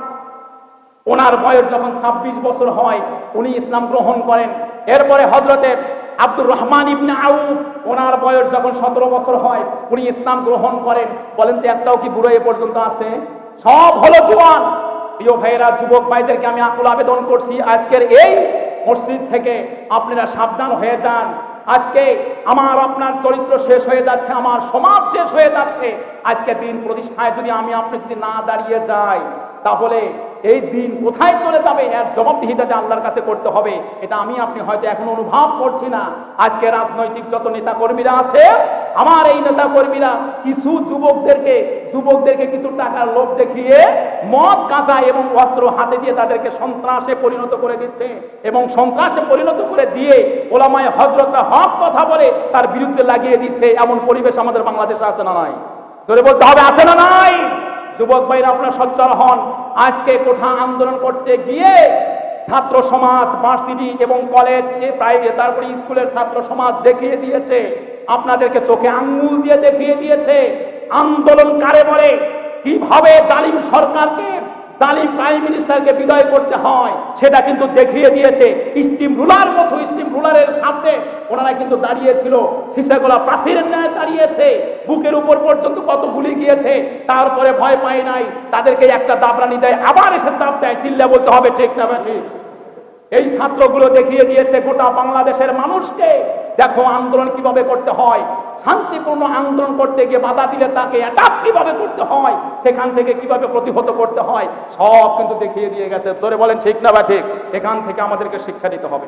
ওনার বয়স যখন 26 বছর হয় উনি ইসলাম গ্রহণ করেন। এরপরে হযরতে আব্দুর রহমান ইবনে আউফ, ওনার বয়স যখন 17 বছর হয় উনি ইসলাম গ্রহণ করেন। বলেন তো একটাও কি বুড়ো এ পর্যন্ত আছে? সব হলো জওয়ান। প্রিয় ভাইয়েরা, যুবক ভাইদেরকে আমি আকুল আবেদন করছি, আজকের এই মসজিদ থেকে আপনারা সাবধান হয়ে যান। আজকে আমার আপনার চরিত্র শেষ হয়ে যাচ্ছে, আমার সমাজ শেষ হয়ে যাচ্ছে। আজকে দিন প্রতিষ্ঠায় যদি আপনি যদি না দাঁড়িয়ে যাই, তাহলে এই দিন কোথায় চলে যাবে এর জবাবদিহিতা আল্লাহর কাছে করতে হবে। এটা আপনি হয়তো এখন অনুভব করছি না। আজকে রাজনৈতিক যত নেতা কর্মীরা আছে, আমার এই নেতা কর্মীরা কিছু যুবকদেরকে কিছু টাকার লোভ দেখিয়ে মদ, গাঁজা এবং অস্ত্র হাতে দিয়ে তাদেরকে সন্ত্রাসে পরিণত করে দিচ্ছে, এবং সন্ত্রাসে পরিণত করে দিয়ে ওলামায়ে হযরতরা হক কথা বলে তার বিরুদ্ধে লাগিয়ে দিচ্ছে। এমন পরিবেশ আমাদের বাংলাদেশে আছে না নাই? জোরে বলতে হবে, আছে না নাই? যুবক ভাইরা, আপনারা সচ্ছল হন। আজকে কোঠা আন্দোলন করতে গিয়ে ছাত্র সমাজ, ভার্সিটি এবং কলেজ, তারপরে স্কুলের ছাত্র সমাজ দেখিয়ে দিয়েছে, আপনাদেরকে চোখে আঙ্গুল দিয়ে দেখিয়ে দিয়েছে আন্দোলন কারে বলে, কিভাবে জালিম সরকারকে, জালিম প্রাইম মিনিস্টারকে বিদায় করতে হয় সেটা কিন্তু দেখিয়ে দিয়েছে। স্টিম রুলারের সামনে ওনারা কিন্তু দাঁড়িয়েছিল, সীসাগোলা প্রাচীরের ন্যায় দাঁড়িয়েছে, বুকের উপর পর্যন্ত কত গুলি গিয়েছে, তারপরে ভয় পায় নাই। তাদেরকে একটা দাবরানি দেয়, আবার এসে চাপ দেয়। চিল্লা বলতে হবে ঠিক না ঠিক? এই ছাত্রগুলো দেখিয়ে দিয়েছে গোটা বাংলাদেশের মানুষকে, দেখো আন্দোলন কিভাবে করতে হয়, শান্তিপূর্ণ আন্দোলন করতে গিয়ে বাধা দিলে তাকে অ্যাটাক কিভাবে করতে হয়, সেখান থেকে কিভাবে প্রতিহত করতে হয়, সব কিন্তু দেখিয়ে দিয়ে গেছে। জোরে বলেন ঠিক না বা ঠিক? এখান থেকে আমাদেরকে শিক্ষা দিতে হবে।